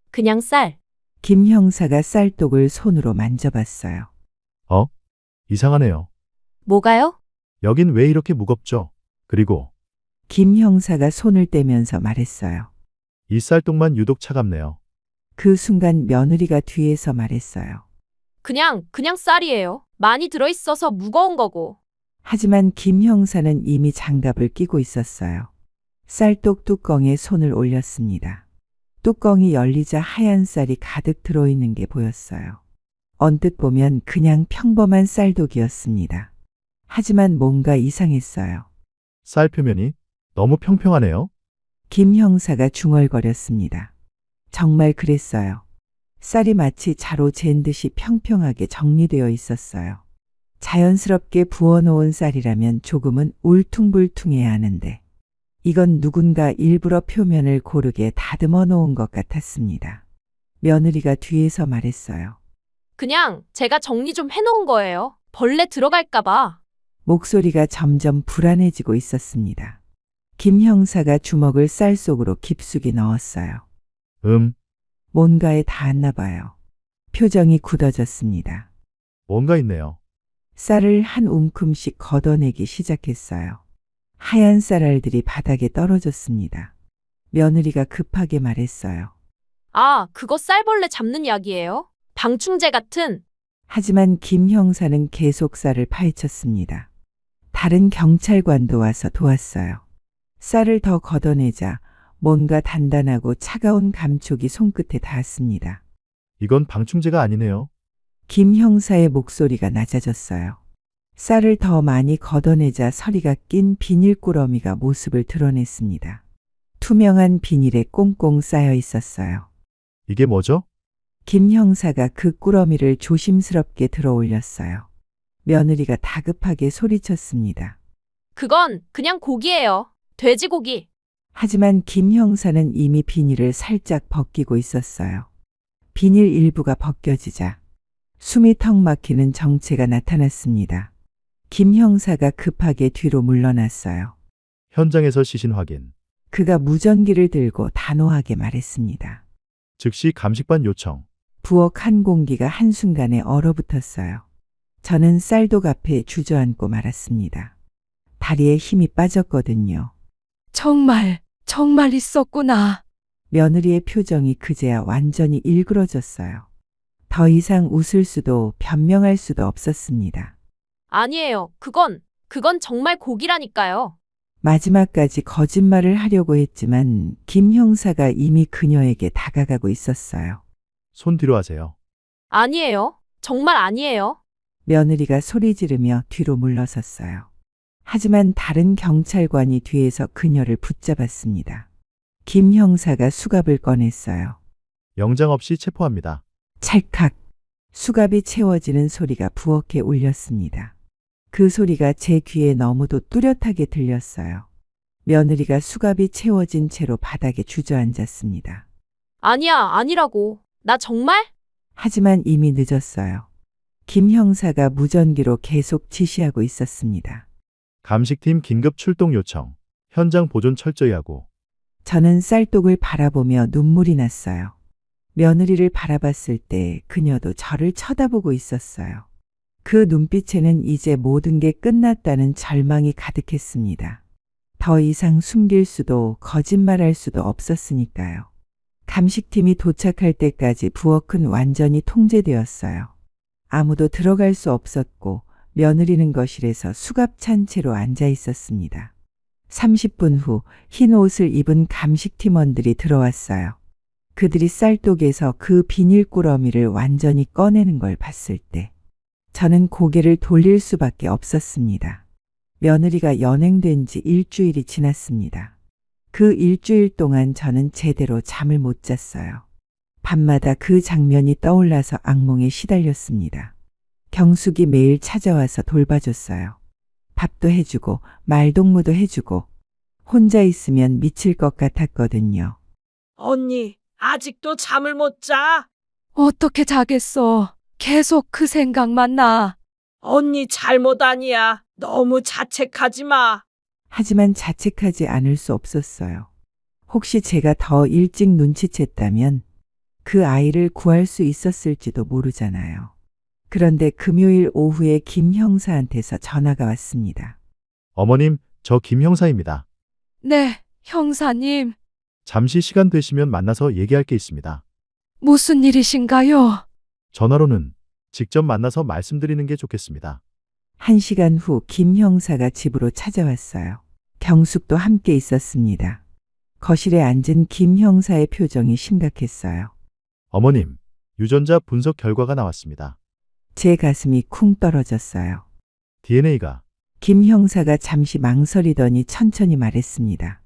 그냥 쌀. 김 형사가 쌀독을 손으로 만져봤어요. 이상하네요. 뭐가요? 여긴 왜 이렇게 무겁죠? 그리고 김 형사가 손을 떼면서 말했어요. 이 쌀독만 유독 차갑네요. 그 순간 며느리가 뒤에서 말했어요. 그냥 쌀이에요. 많이 들어있어서 무거운 거고. 하지만 김 형사는 이미 장갑을 끼고 있었어요. 쌀독 뚜껑에 손을 올렸습니다. 뚜껑이 열리자 하얀 쌀이 가득 들어있는 게 보였어요. 언뜻 보면 그냥 평범한 쌀독이었습니다. 하지만 뭔가 이상했어요. 쌀 표면이 너무 평평하네요. 김 형사가 중얼거렸습니다. 정말 그랬어요. 쌀이 마치 자로 잰 듯이 평평하게 정리되어 있었어요. 자연스럽게 부어놓은 쌀이라면 조금은 울퉁불퉁해야 하는데 이건 누군가 일부러 표면을 고르게 다듬어 놓은 것 같았습니다. 며느리가 뒤에서 말했어요. 그냥 제가 정리 좀 해놓은 거예요. 벌레 들어갈까봐. 목소리가 점점 불안해지고 있었습니다. 김 형사가 주먹을 쌀 속으로 깊숙이 넣었어요. 뭔가에 닿았나 봐요. 표정이 굳어졌습니다. 뭔가 있네요. 쌀을 한 움큼씩 걷어내기 시작했어요. 하얀 쌀알들이 바닥에 떨어졌습니다. 며느리가 급하게 말했어요. 아, 그거 쌀벌레 잡는 약이에요? 방충제 같은. 하지만 김 형사는 계속 쌀을 파헤쳤습니다. 다른 경찰관도 와서 도왔어요. 쌀을 더 걷어내자 뭔가 단단하고 차가운 감촉이 손끝에 닿았습니다. 이건 방충제가 아니네요. 김 형사의 목소리가 낮아졌어요. 쌀을 더 많이 걷어내자 서리가 낀 비닐꾸러미가 모습을 드러냈습니다. 투명한 비닐에 꽁꽁 쌓여 있었어요. 이게 뭐죠? 김 형사가 그 꾸러미를 조심스럽게 들어 올렸어요. 며느리가 다급하게 소리쳤습니다. 그건 그냥 고기예요. 돼지고기. 하지만 김 형사는 이미 비닐을 살짝 벗기고 있었어요. 비닐 일부가 벗겨지자 숨이 턱 막히는 정체가 나타났습니다. 김 형사가 급하게 뒤로 물러났어요. 현장에서 시신 확인. 그가 무전기를 들고 단호하게 말했습니다. 즉시 감식반 요청. 부엌 한 공기가 한순간에 얼어붙었어요. 저는 쌀독 앞에 주저앉고 말았습니다. 다리에 힘이 빠졌거든요. 정말 있었구나. 며느리의 표정이 그제야 완전히 일그러졌어요. 더 이상 웃을 수도 변명할 수도 없었습니다. 아니에요. 그건 정말 고기라니까요. 마지막까지 거짓말을 하려고 했지만 김 형사가 이미 그녀에게 다가가고 있었어요. 손 뒤로 하세요. 아니에요. 정말 아니에요. 며느리가 소리 지르며 뒤로 물러섰어요. 하지만 다른 경찰관이 뒤에서 그녀를 붙잡았습니다. 김 형사가 수갑을 꺼냈어요. 영장 없이 체포합니다. 찰칵 수갑이 채워지는 소리가 부엌에 울렸습니다. 그 소리가 제 귀에 너무도 뚜렷하게 들렸어요. 며느리가 수갑이 채워진 채로 바닥에 주저앉았습니다. 아니라고. 나 정말? 하지만 이미 늦었어요. 김 형사가 무전기로 계속 지시하고 있었습니다. 감식팀 긴급 출동 요청. 현장 보존 철저히 하고. 저는 쌀독을 바라보며 눈물이 났어요. 며느리를 바라봤을 때 그녀도 저를 쳐다보고 있었어요. 그 눈빛에는 이제 모든 게 끝났다는 절망이 가득했습니다. 더 이상 숨길 수도 거짓말할 수도 없었으니까요. 감식팀이 도착할 때까지 부엌은 완전히 통제되었어요. 아무도 들어갈 수 없었고 며느리는 거실에서 수갑 찬 채로 앉아 있었습니다. 30분 후 흰 옷을 입은 감식팀원들이 들어왔어요. 그들이 쌀독에서 그 비닐꾸러미를 완전히 꺼내는 걸 봤을 때 저는 고개를 돌릴 수밖에 없었습니다. 며느리가 연행된 지 일주일이 지났습니다. 그 일주일 동안 저는 제대로 잠을 못 잤어요. 밤마다 그 장면이 떠올라서 악몽에 시달렸습니다. 경숙이 매일 찾아와서 돌봐줬어요. 밥도 해주고 말동무도 해주고 혼자 있으면 미칠 것 같았거든요. 언니, 아직도 잠을 못 자? 어떻게 자겠어. 계속 그 생각만 나. 언니 잘못 아니야. 너무 자책하지 마. 하지만 자책하지 않을 수 없었어요. 혹시 제가 더 일찍 눈치챘다면 그 아이를 구할 수 있었을지도 모르잖아요. 그런데 금요일 오후에 김 형사한테서 전화가 왔습니다. 어머님, 저 김 형사입니다. 네, 형사님. 잠시 시간 되시면 만나서 얘기할 게 있습니다. 무슨 일이신가요? 전화로는 직접 만나서 말씀드리는 게 좋겠습니다. 1시간 후 김 형사가 집으로 찾아왔어요. 경숙도 함께 있었습니다. 거실에 앉은 김 형사의 표정이 심각했어요. 어머님, 유전자 분석 결과가 나왔습니다. 제 가슴이 쿵 떨어졌어요. DNA가 김 형사가 잠시 망설이더니 천천히 말했습니다.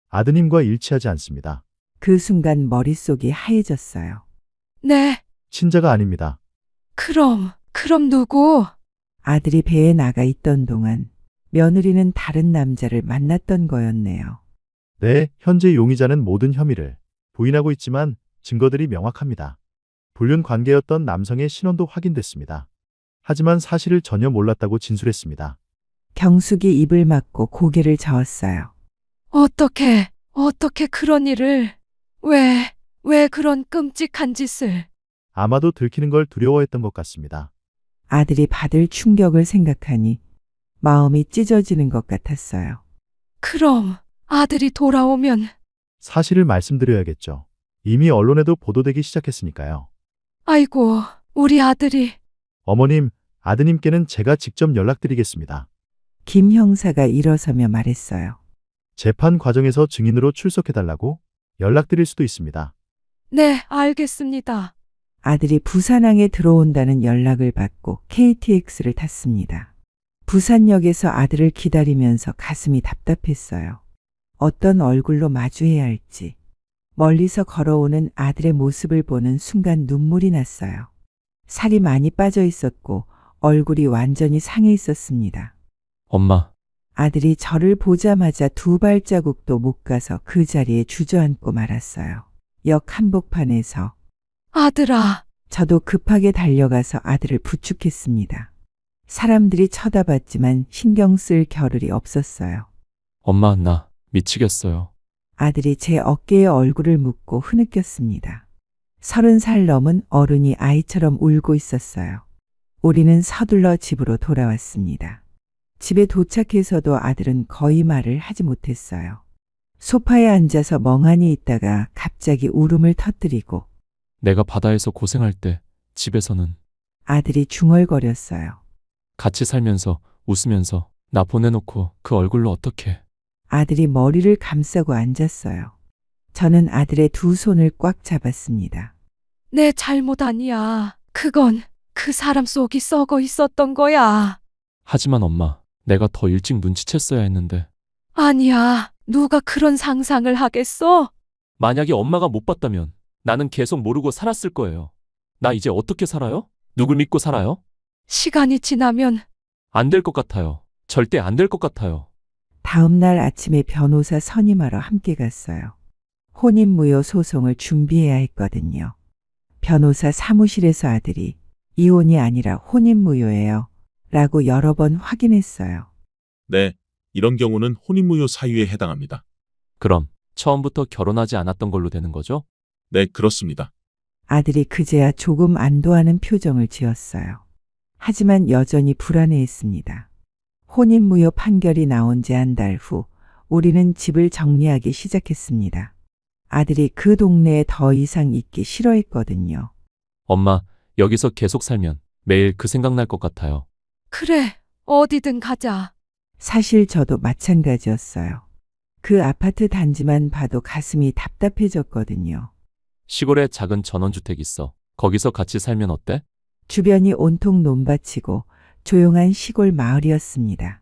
아드님과 일치하지 않습니다. 그 순간 머릿속이 하얘졌어요. 네, 친자가 아닙니다. 그럼 누구? 아들이 배에 나가 있던 동안 며느리는 다른 남자를 만났던 거였네요. 네, 현재 용의자는 모든 혐의를 부인하고 있지만 증거들이 명확합니다. 불륜 관계였던 남성의 신원도 확인됐습니다. 하지만 사실을 전혀 몰랐다고 진술했습니다. 경숙이 입을 막고 고개를 저었어요. 어떻게 그런 일을, 왜 그런 끔찍한 짓을. 아마도 들키는 걸 두려워했던 것 같습니다. 아들이 받을 충격을 생각하니 마음이 찢어지는 것 같았어요. 그럼 아들이 돌아오면, 사실을 말씀드려야겠죠. 이미 언론에도 보도되기 시작했으니까요. 아이고, 우리 아들이. 어머님, 아드님께는 제가 직접 연락드리겠습니다. 김 형사가 일어서며 말했어요. 재판 과정에서 증인으로 출석해달라고 연락드릴 수도 있습니다. 네, 알겠습니다. 아들이 부산항에 들어온다는 연락을 받고 KTX를 탔습니다. 부산역에서 아들을 기다리면서 가슴이 답답했어요. 어떤 얼굴로 마주해야 할지. 멀리서 걸어오는 아들의 모습을 보는 순간 눈물이 났어요. 살이 많이 빠져 있었고 얼굴이 완전히 상해 있었습니다. 엄마, 아들이 저를 보자마자 두 발자국도 못 가서 그 자리에 주저앉고 말았어요. 역 한복판에서 아들아, 저도 급하게 달려가서 아들을 부축했습니다. 사람들이 쳐다봤지만 신경 쓸 겨를이 없었어요. 엄마, 나 미치겠어요. 아들이 제 어깨에 얼굴을 묻고 흐느꼈습니다. 30살 넘은 어른이 아이처럼 울고 있었어요. 우리는 서둘러 집으로 돌아왔습니다. 집에 도착해서도 아들은 거의 말을 하지 못했어요. 소파에 앉아서 멍하니 있다가 갑자기 울음을 터뜨리고 내가 바다에서 고생할 때 집에서는 아들이 중얼거렸어요. 같이 살면서 웃으면서 나 보내놓고 그 얼굴로 어떻게. 아들이 머리를 감싸고 앉았어요. 저는 아들의 두 손을 꽉 잡았습니다. 내 잘못 아니야. 그건 그 사람 속이 썩어 있었던 거야. 하지만 엄마, 내가 더 일찍 눈치챘어야 했는데. 아니야. 누가 그런 상상을 하겠어? 만약에 엄마가 못 봤다면 나는 계속 모르고 살았을 거예요. 나 이제 어떻게 살아요? 누굴 믿고 살아요? 시간이 지나면 안 될 것 같아요. 절대 안 될 것 같아요. 다음 날 아침에 변호사 선임하러 함께 갔어요. 혼인무효 소송을 준비해야 했거든요. 변호사 사무실에서 아들이 이혼이 아니라 혼인무효예요. 라고 여러 번 확인했어요. 네, 이런 경우는 혼인무효 사유에 해당합니다. 그럼 처음부터 결혼하지 않았던 걸로 되는 거죠? 네, 그렇습니다. 아들이 그제야 조금 안도하는 표정을 지었어요. 하지만 여전히 불안해했습니다. 혼인무효 판결이 나온 지 한 달 후 우리는 집을 정리하기 시작했습니다. 아들이 그 동네에 더 이상 있기 싫어했거든요. 엄마, 여기서 계속 살면 매일 그 생각 날 것 같아요. 그래, 어디든 가자. 사실 저도 마찬가지였어요. 그 아파트 단지만 봐도 가슴이 답답해졌거든요. 시골에 작은 전원주택 있어. 거기서 같이 살면 어때? 주변이 온통 논밭이고 조용한 시골 마을이었습니다.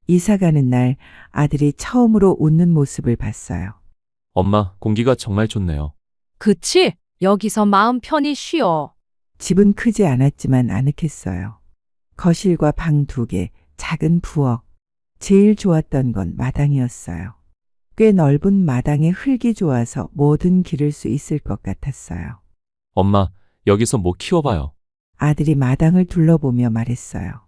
이사 가는 날 아들이 처음으로 웃는 모습을 봤어요. 엄마, 공기가 정말 좋네요. 그치? 여기서 마음 편히 쉬어. 집은 크지 않았지만 아늑했어요. 거실과 방 2개, 작은 부엌. 제일 좋았던 건 마당이었어요. 꽤 넓은 마당에 흙이 좋아서 뭐든 기를 수 있을 것 같았어요. 엄마, 여기서 뭐 키워봐요. 아들이 마당을 둘러보며 말했어요.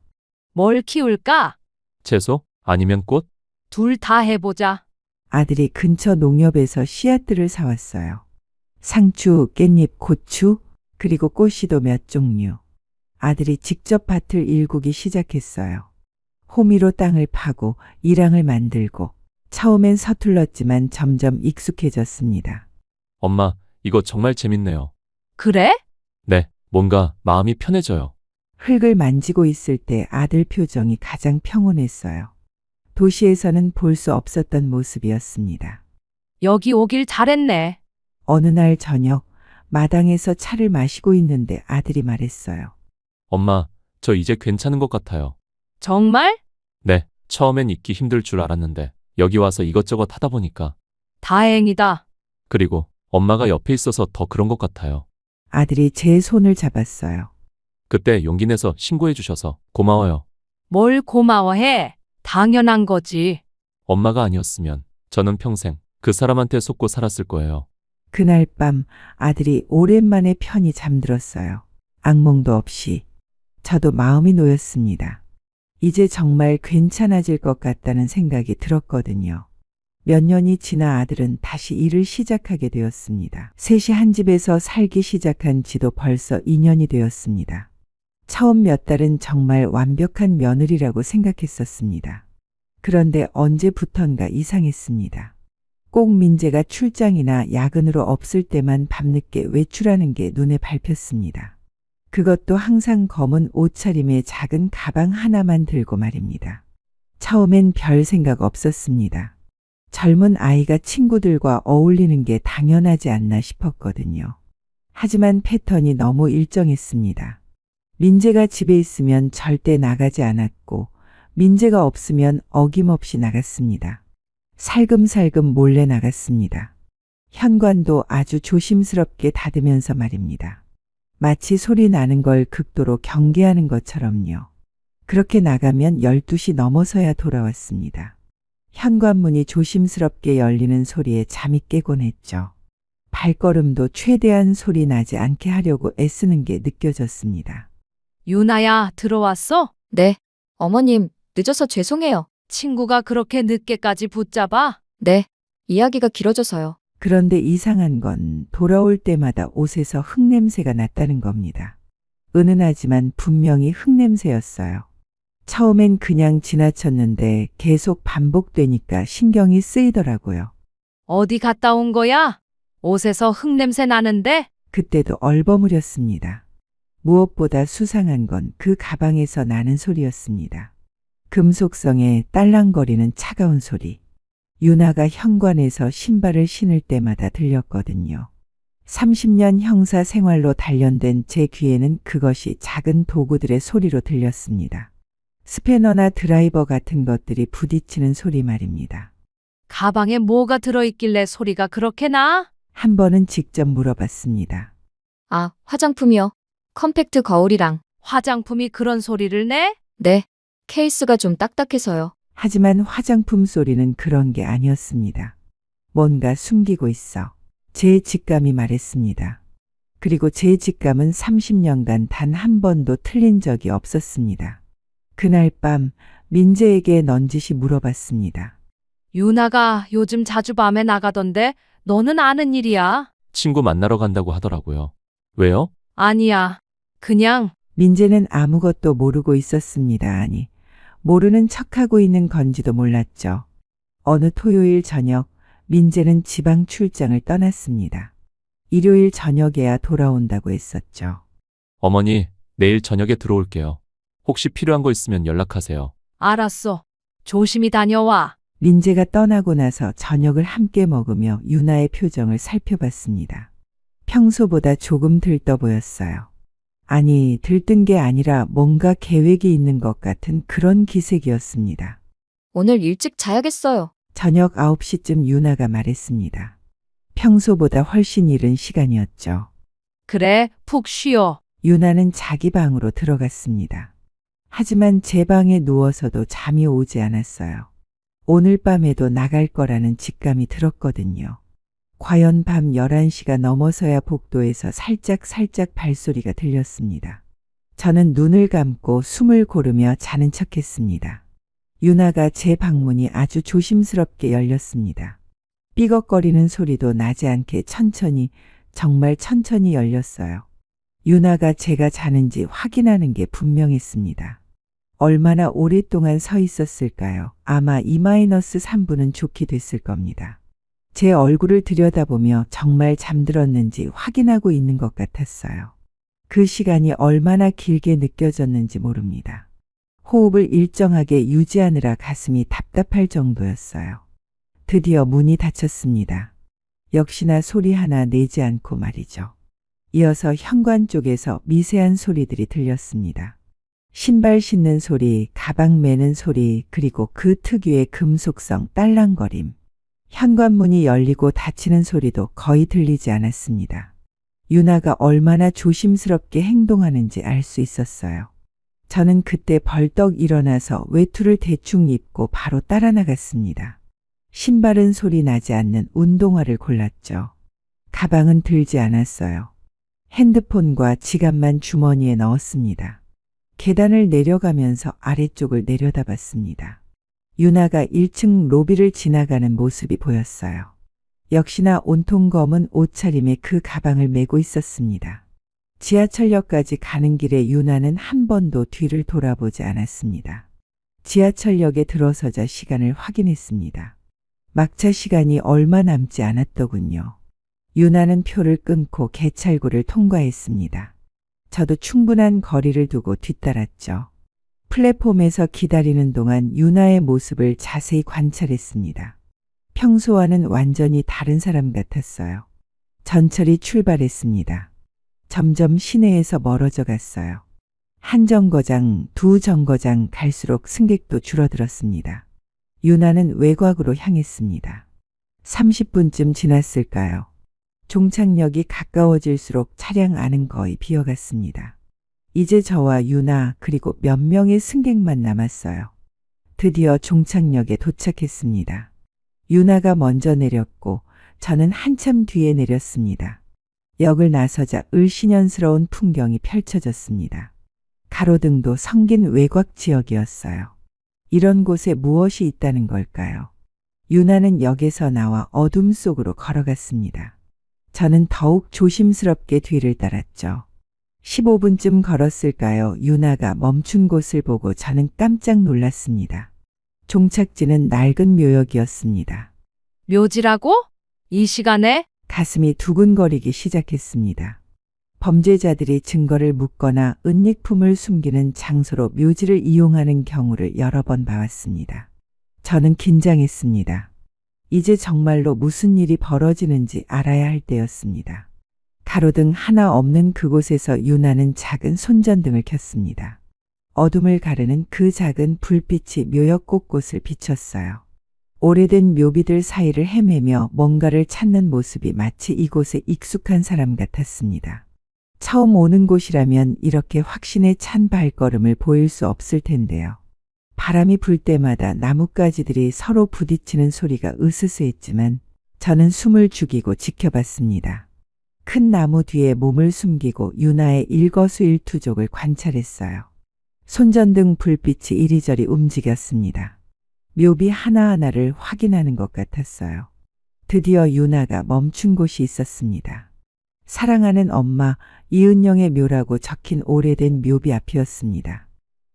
뭘 키울까? 채소? 아니면 꽃? 둘 다 해보자. 아들이 근처 농협에서 씨앗들을 사왔어요. 상추, 깻잎, 고추, 그리고 꽃씨도 몇 종류. 아들이 직접 밭을 일구기 시작했어요. 호미로 땅을 파고 이랑을 만들고 처음엔 서툴렀지만 점점 익숙해졌습니다. 엄마, 이거 정말 재밌네요. 그래? 네, 뭔가 마음이 편해져요. 흙을 만지고 있을 때 아들 표정이 가장 평온했어요. 도시에서는 볼 수 없었던 모습이었습니다. 여기 오길 잘했네. 어느 날 저녁 마당에서 차를 마시고 있는데 아들이 말했어요. 엄마, 저 이제 괜찮은 것 같아요. 정말? 네, 처음엔 있기 힘들 줄 알았는데 여기 와서 이것저것 하다 보니까. 다행이다. 그리고 엄마가 옆에 있어서 더 그런 것 같아요. 아들이 제 손을 잡았어요. 그때 용기 내서 신고해 주셔서 고마워요. 뭘 고마워해? 당연한 거지. 엄마가 아니었으면 저는 평생 그 사람한테 속고 살았을 거예요. 그날 밤 아들이 오랜만에 편히 잠들었어요. 악몽도 없이. 저도 마음이 놓였습니다. 이제 정말 괜찮아질 것 같다는 생각이 들었거든요. 몇 년이 지나 아들은 다시 일을 시작하게 되었습니다. 셋이 한 집에서 살기 시작한 지도 벌써 2년이 되었습니다. 처음 몇 달은 정말 완벽한 며느리라고 생각했었습니다. 그런데 언제부턴가 이상했습니다. 꼭 민재가 출장이나 야근으로 없을 때만 밤늦게 외출하는 게 눈에 밟혔습니다. 그것도 항상 검은 옷차림에 작은 가방 하나만 들고 말입니다. 처음엔 별 생각 없었습니다. 젊은 아이가 친구들과 어울리는 게 당연하지 않나 싶었거든요. 하지만 패턴이 너무 일정했습니다. 민재가 집에 있으면 절대 나가지 않았고 민재가 없으면 어김없이 나갔습니다. 살금살금 몰래 나갔습니다. 현관도 아주 조심스럽게 닫으면서 말입니다. 마치 소리 나는 걸 극도로 경계하는 것처럼요. 그렇게 나가면 12시 넘어서야 돌아왔습니다. 현관문이 조심스럽게 열리는 소리에 잠이 깨곤 했죠. 발걸음도 최대한 소리 나지 않게 하려고 애쓰는 게 느껴졌습니다. 유나야, 들어왔어? 네. 어머님, 늦어서 죄송해요. 친구가 그렇게 늦게까지 붙잡아? 네. 이야기가 길어져서요. 그런데 이상한 건 돌아올 때마다 옷에서 흙냄새가 났다는 겁니다. 은은하지만 분명히 흙냄새였어요. 처음엔 그냥 지나쳤는데 계속 반복되니까 신경이 쓰이더라고요. 어디 갔다 온 거야? 옷에서 흙냄새 나는데? 그때도 얼버무렸습니다. 무엇보다 수상한 건 그 가방에서 나는 소리였습니다. 금속성에 딸랑거리는 차가운 소리. 유나가 현관에서 신발을 신을 때마다 들렸거든요. 30년 형사 생활로 단련된 제 귀에는 그것이 작은 도구들의 소리로 들렸습니다. 스패너나 드라이버 같은 것들이 부딪히는 소리 말입니다. 가방에 뭐가 들어있길래 소리가 그렇게 나? 한 번은 직접 물어봤습니다. 아, 화장품이요. 컴팩트 거울이랑. 화장품이 그런 소리를 내? 네. 케이스가 좀 딱딱해서요. 하지만 화장품 소리는 그런 게 아니었습니다. 뭔가 숨기고 있어. 제 직감이 말했습니다. 그리고 제 직감은 30년간 단 한 번도 틀린 적이 없었습니다. 그날 밤 민재에게 넌지시 물어봤습니다. 유나가 요즘 자주 밤에 나가던데 너는 아는 일이야? 친구 만나러 간다고 하더라고요. 왜요? 아니야. 그냥 민재는 아무것도 모르고 있었습니다. 아니, 모르는 척하고 있는 건지도 몰랐죠. 어느 토요일 저녁 민재는 지방 출장을 떠났습니다. 일요일 저녁에야 돌아온다고 했었죠. 어머니, 내일 저녁에 들어올게요. 혹시 필요한 거 있으면 연락하세요. 알았어. 조심히 다녀와. 민재가 떠나고 나서 저녁을 함께 먹으며 유나의 표정을 살펴봤습니다. 평소보다 조금 들떠 보였어요. 아니, 들뜬 게 아니라 뭔가 계획이 있는 것 같은 그런 기색이었습니다. 오늘 일찍 자야겠어요. 저녁 9시쯤 유나가 말했습니다. 평소보다 훨씬 이른 시간이었죠. 그래, 푹 쉬어. 유나는 자기 방으로 들어갔습니다. 하지만 제 방에 누워서도 잠이 오지 않았어요. 오늘 밤에도 나갈 거라는 직감이 들었거든요. 과연 밤 11시가 넘어서야 복도에서 살짝 발소리가 들렸습니다. 저는 눈을 감고 숨을 고르며 자는 척했습니다. 유나가 제 방문이 아주 조심스럽게 열렸습니다. 삐걱거리는 소리도 나지 않게 천천히, 정말 천천히 열렸어요. 유나가 제가 자는지 확인하는 게 분명했습니다. 얼마나 오랫동안 서 있었을까요? 아마 2-3분은 좋게 됐을 겁니다. 제 얼굴을 들여다보며 정말 잠들었는지 확인하고 있는 것 같았어요. 그 시간이 얼마나 길게 느껴졌는지 모릅니다. 호흡을 일정하게 유지하느라 가슴이 답답할 정도였어요. 드디어 문이 닫혔습니다. 역시나 소리 하나 내지 않고 말이죠. 이어서 현관 쪽에서 미세한 소리들이 들렸습니다. 신발 신는 소리, 가방 매는 소리, 그리고 그 특유의 금속성 딸랑거림. 현관문이 열리고 닫히는 소리도 거의 들리지 않았습니다. 유나가 얼마나 조심스럽게 행동하는지 알 수 있었어요. 저는 그때 벌떡 일어나서 외투를 대충 입고 바로 따라 나갔습니다. 신발은 소리 나지 않는 운동화를 골랐죠. 가방은 들지 않았어요. 핸드폰과 지갑만 주머니에 넣었습니다. 계단을 내려가면서 아래쪽을 내려다봤습니다. 유나가 1층 로비를 지나가는 모습이 보였어요. 역시나 온통 검은 옷차림에 그 가방을 메고 있었습니다. 지하철역까지 가는 길에 유나는 한 번도 뒤를 돌아보지 않았습니다. 지하철역에 들어서자 시간을 확인했습니다. 막차 시간이 얼마 남지 않았더군요. 유나는 표를 끊고 개찰구를 통과했습니다. 저도 충분한 거리를 두고 뒤따랐죠. 플랫폼에서 기다리는 동안 유나의 모습을 자세히 관찰했습니다. 평소와는 완전히 다른 사람 같았어요. 전철이 출발했습니다. 점점 시내에서 멀어져 갔어요. 한 정거장, 두 정거장 갈수록 승객도 줄어들었습니다. 유나는 외곽으로 향했습니다. 30분쯤 지났을까요? 종착역이 가까워질수록 차량 안은 거의 비어갔습니다. 이제 저와 유나 그리고 몇 명의 승객만 남았어요. 드디어 종착역에 도착했습니다. 유나가 먼저 내렸고 저는 한참 뒤에 내렸습니다. 역을 나서자 을씨년스러운 풍경이 펼쳐졌습니다. 가로등도 성긴 외곽 지역이었어요. 이런 곳에 무엇이 있다는 걸까요? 유나는 역에서 나와 어둠 속으로 걸어갔습니다. 저는 더욱 조심스럽게 뒤를 따랐죠. 15분쯤 걸었을까요? 유나가 멈춘 곳을 보고 저는 깜짝 놀랐습니다. 종착지는 낡은 묘역이었습니다. 묘지라고? 이 시간에? 가슴이 두근거리기 시작했습니다. 범죄자들이 증거를 묻거나 은닉품을 숨기는 장소로 묘지를 이용하는 경우를 여러 번 봐왔습니다. 저는 긴장했습니다. 이제 정말로 무슨 일이 벌어지는지 알아야 할 때였습니다. 가로등 하나 없는 그곳에서 유나는 작은 손전등을 켰습니다. 어둠을 가르는 그 작은 불빛이 묘역 곳곳을 비췄어요. 오래된 묘비들 사이를 헤매며 뭔가를 찾는 모습이 마치 이곳에 익숙한 사람 같았습니다. 처음 오는 곳이라면 이렇게 확신에 찬 발걸음을 보일 수 없을 텐데요. 바람이 불 때마다 나뭇가지들이 서로 부딪히는 소리가 으스스했지만 저는 숨을 죽이고 지켜봤습니다. 큰 나무 뒤에 몸을 숨기고 유나의 일거수일투족을 관찰했어요. 손전등 불빛이 이리저리 움직였습니다. 묘비 하나하나를 확인하는 것 같았어요. 드디어 유나가 멈춘 곳이 있었습니다. 사랑하는 엄마 이은영의 묘라고 적힌 오래된 묘비 앞이었습니다.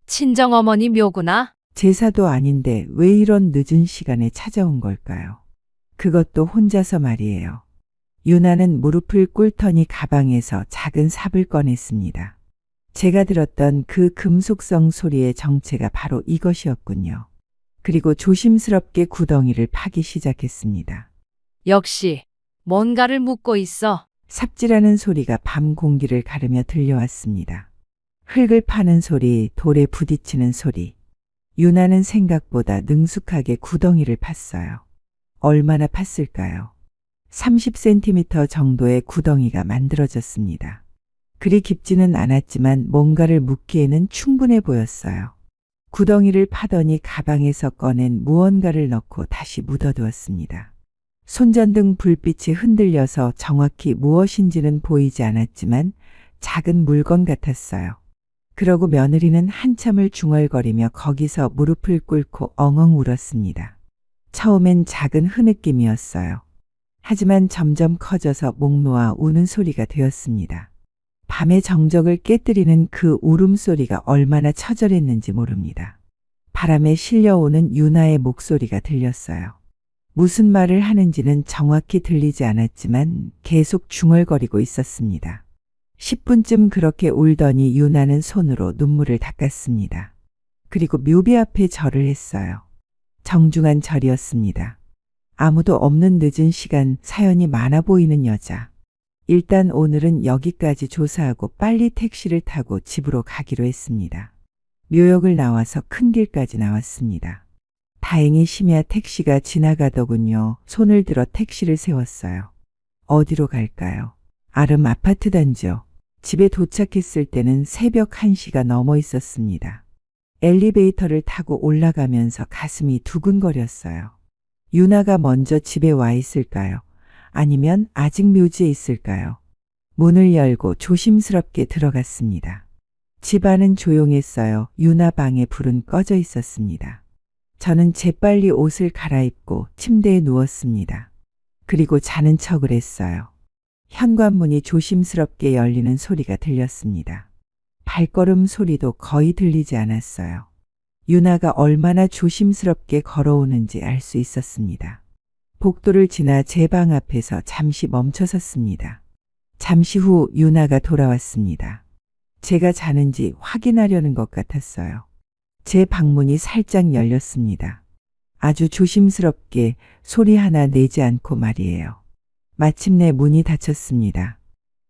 친정어머니 묘구나. 제사도 아닌데 왜 이런 늦은 시간에 찾아온 걸까요? 그것도 혼자서 말이에요. 유나는 무릎을 꿇더니 가방에서 작은 삽을 꺼냈습니다. 제가 들었던 그 금속성 소리의 정체가 바로 이것이었군요. 그리고 조심스럽게 구덩이를 파기 시작했습니다. 역시 뭔가를 묻고 있어. 삽질하는 소리가 밤 공기를 가르며 들려왔습니다. 흙을 파는 소리, 돌에 부딪히는 소리. 유나는 생각보다 능숙하게 구덩이를 팠어요. 얼마나 팠을까요? 30cm 정도의 구덩이가 만들어졌습니다. 그리 깊지는 않았지만 뭔가를 묻기에는 충분해 보였어요. 구덩이를 파더니 가방에서 꺼낸 무언가를 넣고 다시 묻어두었습니다. 손전등 불빛이 흔들려서 정확히 무엇인지는 보이지 않았지만 작은 물건 같았어요. 그러고 며느리는 한참을 중얼거리며 거기서 무릎을 꿇고 엉엉 울었습니다. 처음엔 작은 흐느낌이었어요. 하지만 점점 커져서 목 놓아 우는 소리가 되었습니다. 밤의 정적을 깨뜨리는 그 울음소리가 얼마나 처절했는지 모릅니다. 바람에 실려오는 유나의 목소리가 들렸어요. 무슨 말을 하는지는 정확히 들리지 않았지만 계속 중얼거리고 있었습니다. 10분쯤 그렇게 울더니 유나는 손으로 눈물을 닦았습니다. 그리고 묘비 앞에 절을 했어요. 정중한 절이었습니다. 아무도 없는 늦은 시간 사연이 많아 보이는 여자. 일단 오늘은 여기까지 조사하고 빨리 택시를 타고 집으로 가기로 했습니다. 묘역을 나와서 큰 길까지 나왔습니다. 다행히 심야 택시가 지나가더군요. 손을 들어 택시를 세웠어요. 어디로 갈까요? 아름 아파트 단지요. 집에 도착했을 때는 새벽 1시가 넘어 있었습니다. 엘리베이터를 타고 올라가면서 가슴이 두근거렸어요. 유나가 먼저 집에 와 있을까요? 아니면 아직 묘지에 있을까요? 문을 열고 조심스럽게 들어갔습니다. 집안은 조용했어요. 유나 방에 불은 꺼져 있었습니다. 저는 재빨리 옷을 갈아입고 침대에 누웠습니다. 그리고 자는 척을 했어요. 현관문이 조심스럽게 열리는 소리가 들렸습니다. 발걸음 소리도 거의 들리지 않았어요. 유나가 얼마나 조심스럽게 걸어오는지 알 수 있었습니다. 복도를 지나 제 방 앞에서 잠시 멈춰섰습니다. 잠시 후 유나가 돌아왔습니다. 제가 자는지 확인하려는 것 같았어요. 제 방문이 살짝 열렸습니다. 아주 조심스럽게 소리 하나 내지 않고 말이에요. 마침내 문이 닫혔습니다.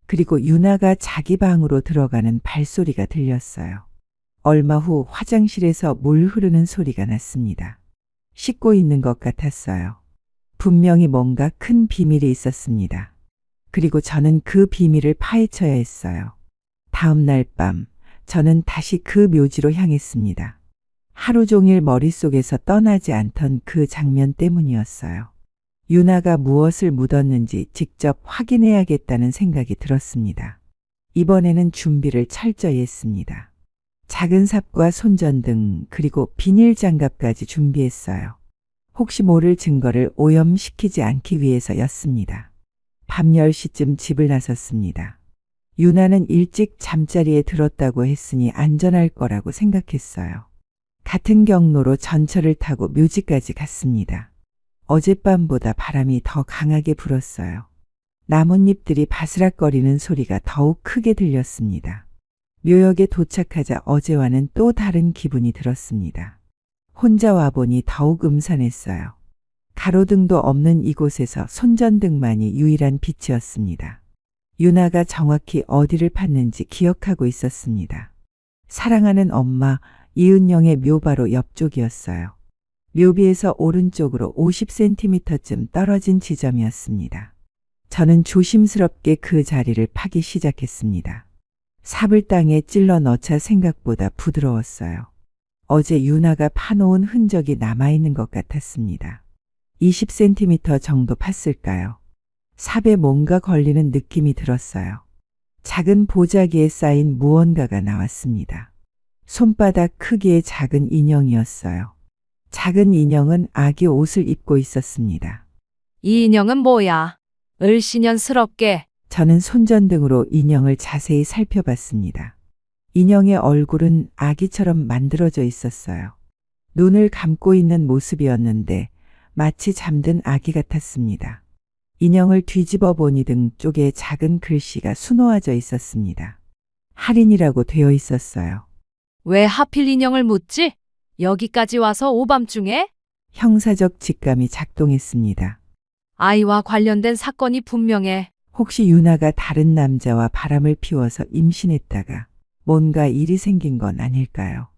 그리고 유나가 자기 방으로 들어가는 발소리가 들렸어요. 얼마 후 화장실에서 물 흐르는 소리가 났습니다. 씻고 있는 것 같았어요. 분명히 뭔가 큰 비밀이 있었습니다. 그리고 저는 그 비밀을 파헤쳐야 했어요. 다음 날 밤, 저는 다시 그 묘지로 향했습니다. 하루 종일 머릿속에서 떠나지 않던 그 장면 때문이었어요. 유나가 무엇을 묻었는지 직접 확인해야겠다는 생각이 들었습니다. 이번에는 준비를 철저히 했습니다. 작은 삽과 손전등 그리고 비닐 장갑까지 준비했어요. 혹시 모를 증거를 오염시키지 않기 위해서였습니다. 밤 10시쯤 집을 나섰습니다. 유나는 일찍 잠자리에 들었다고 했으니 안전할 거라고 생각했어요. 같은 경로로 전철을 타고 묘지까지 갔습니다. 어젯밤보다 바람이 더 강하게 불었어요. 나뭇잎들이 바스락거리는 소리가 더욱 크게 들렸습니다. 묘역에 도착하자 어제와는 또 다른 기분이 들었습니다. 혼자 와보니 더욱 음산했어요. 가로등도 없는 이곳에서 손전등만이 유일한 빛이었습니다. 유나가 정확히 어디를 팠는지 기억하고 있었습니다. 사랑하는 엄마 이은영의 묘 바로 옆쪽이었어요. 묘비에서 오른쪽으로 50cm쯤 떨어진 지점이었습니다. 저는 조심스럽게 그 자리를 파기 시작했습니다. 삽을 땅에 찔러 넣자 생각보다 부드러웠어요. 어제 유나가 파놓은 흔적이 남아있는 것 같았습니다. 20cm 정도 팠을까요? 삽에 뭔가 걸리는 느낌이 들었어요. 작은 보자기에 쌓인 무언가가 나왔습니다. 손바닥 크기의 작은 인형이었어요. 작은 인형은 아기 옷을 입고 있었습니다. 이 인형은 뭐야? 을씨년스럽게. 저는 손전등으로 인형을 자세히 살펴봤습니다. 인형의 얼굴은 아기처럼 만들어져 있었어요. 눈을 감고 있는 모습이었는데 마치 잠든 아기 같았습니다. 인형을 뒤집어 보니 등 쪽에 작은 글씨가 수놓아져 있었습니다. 할인이라고 되어 있었어요. 왜 하필 인형을 묻지? 여기까지 와서 오밤중에? 형사적 직감이 작동했습니다. 아이와 관련된 사건이 분명해. 혹시 유나가 다른 남자와 바람을 피워서 임신했다가 뭔가 일이 생긴 건 아닐까요?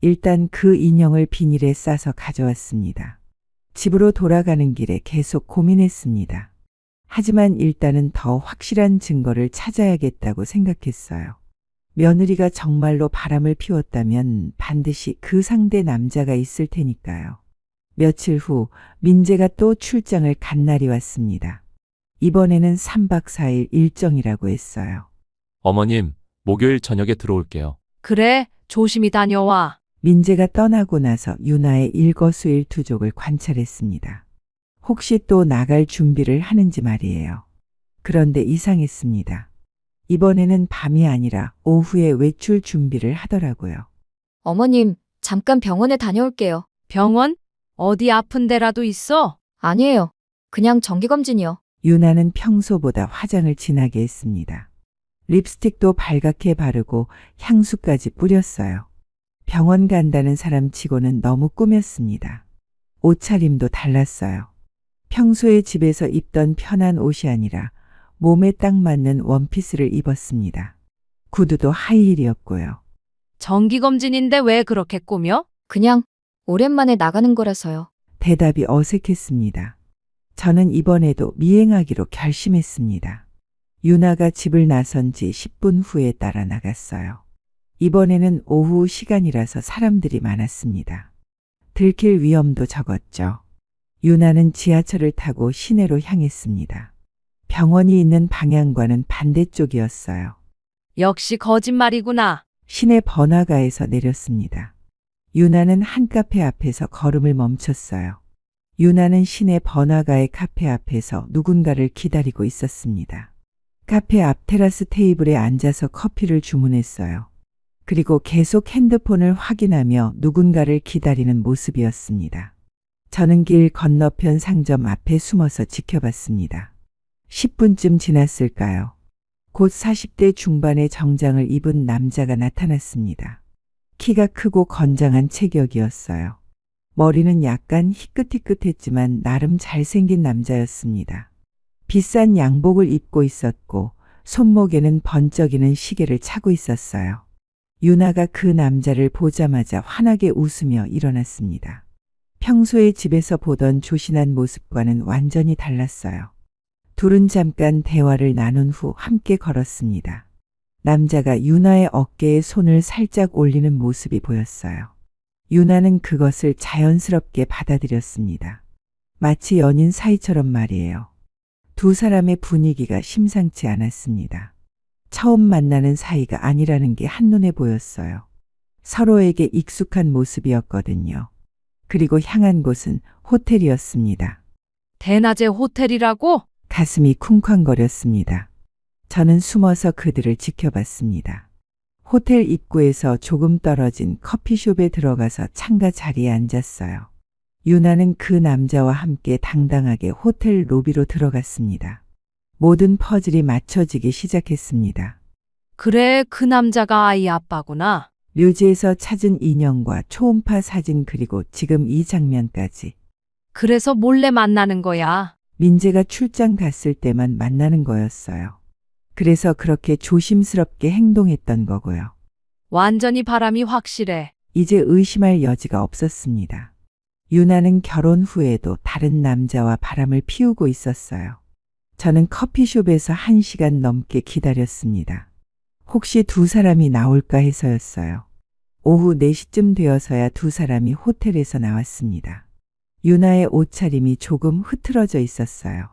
일단 그 인형을 비닐에 싸서 가져왔습니다. 집으로 돌아가는 길에 계속 고민했습니다. 하지만 일단은 더 확실한 증거를 찾아야겠다고 생각했어요. 며느리가 정말로 바람을 피웠다면 반드시 그 상대 남자가 있을 테니까요. 며칠 후 민재가 또 출장을 간 날이 왔습니다. 이번에는 3박 4일 일정이라고 했어요. 어머님, 목요일 저녁에 들어올게요. 그래, 조심히 다녀와. 민재가 떠나고 나서 유나의 일거수일투족을 관찰했습니다. 혹시 또 나갈 준비를 하는지 말이에요. 그런데 이상했습니다. 이번에는 밤이 아니라 오후에 외출 준비를 하더라고요. 어머님, 잠깐 병원에 다녀올게요. 병원? 어디 아픈 데라도 있어? 아니에요. 그냥 정기검진이요. 유나는 평소보다 화장을 진하게 했습니다. 립스틱도 발갛게 바르고 향수까지 뿌렸어요. 병원 간다는 사람 치고는 너무 꾸몄습니다. 옷차림도 달랐어요. 평소에 집에서 입던 편한 옷이 아니라 몸에 딱 맞는 원피스를 입었습니다. 구두도 하이힐이었고요. 정기검진인데 왜 그렇게 꾸며? 그냥 오랜만에 나가는 거라서요. 대답이 어색했습니다. 저는 이번에도 미행하기로 결심했습니다. 유나가 집을 나선 지 10분 후에 따라 나갔어요. 이번에는 오후 시간이라서 사람들이 많았습니다. 들킬 위험도 적었죠. 유나는 지하철을 타고 시내로 향했습니다. 병원이 있는 방향과는 반대쪽이었어요. 역시 거짓말이구나. 시내 번화가에서 내렸습니다. 유나는 한 카페 앞에서 걸음을 멈췄어요. 유나는 시내 번화가의 카페 앞에서 누군가를 기다리고 있었습니다. 카페 앞 테라스 테이블에 앉아서 커피를 주문했어요. 그리고 계속 핸드폰을 확인하며 누군가를 기다리는 모습이었습니다. 저는 길 건너편 상점 앞에 숨어서 지켜봤습니다. 10분쯤 지났을까요? 곧 40대 중반의 정장을 입은 남자가 나타났습니다. 키가 크고 건장한 체격이었어요. 머리는 약간 희끗희끗했지만 나름 잘생긴 남자였습니다. 비싼 양복을 입고 있었고 손목에는 번쩍이는 시계를 차고 있었어요. 유나가 그 남자를 보자마자 환하게 웃으며 일어났습니다. 평소에 집에서 보던 조신한 모습과는 완전히 달랐어요. 둘은 잠깐 대화를 나눈 후 함께 걸었습니다. 남자가 유나의 어깨에 손을 살짝 올리는 모습이 보였어요. 유나는 그것을 자연스럽게 받아들였습니다. 마치 연인 사이처럼 말이에요. 두 사람의 분위기가 심상치 않았습니다. 처음 만나는 사이가 아니라는 게 한눈에 보였어요. 서로에게 익숙한 모습이었거든요. 그리고 향한 곳은 호텔이었습니다. 대낮에 호텔이라고? 가슴이 쿵쾅거렸습니다. 저는 숨어서 그들을 지켜봤습니다. 호텔 입구에서 조금 떨어진 커피숍에 들어가서 창가 자리에 앉았어요. 유나는 그 남자와 함께 당당하게 호텔 로비로 들어갔습니다. 모든 퍼즐이 맞춰지기 시작했습니다. 그래, 그 남자가 아이 아빠구나. 묘지에서 찾은 인형과 초음파 사진 그리고 지금 이 장면까지. 그래서 몰래 만나는 거야. 민재가 출장 갔을 때만 만나는 거였어요. 그래서 그렇게 조심스럽게 행동했던 거고요. 완전히 바람이 확실해. 이제 의심할 여지가 없었습니다. 유나는 결혼 후에도 다른 남자와 바람을 피우고 있었어요. 저는 커피숍에서 1시간 넘게 기다렸습니다. 혹시 두 사람이 나올까 해서였어요. 오후 4시쯤 되어서야 두 사람이 호텔에서 나왔습니다. 유나의 옷차림이 조금 흐트러져 있었어요.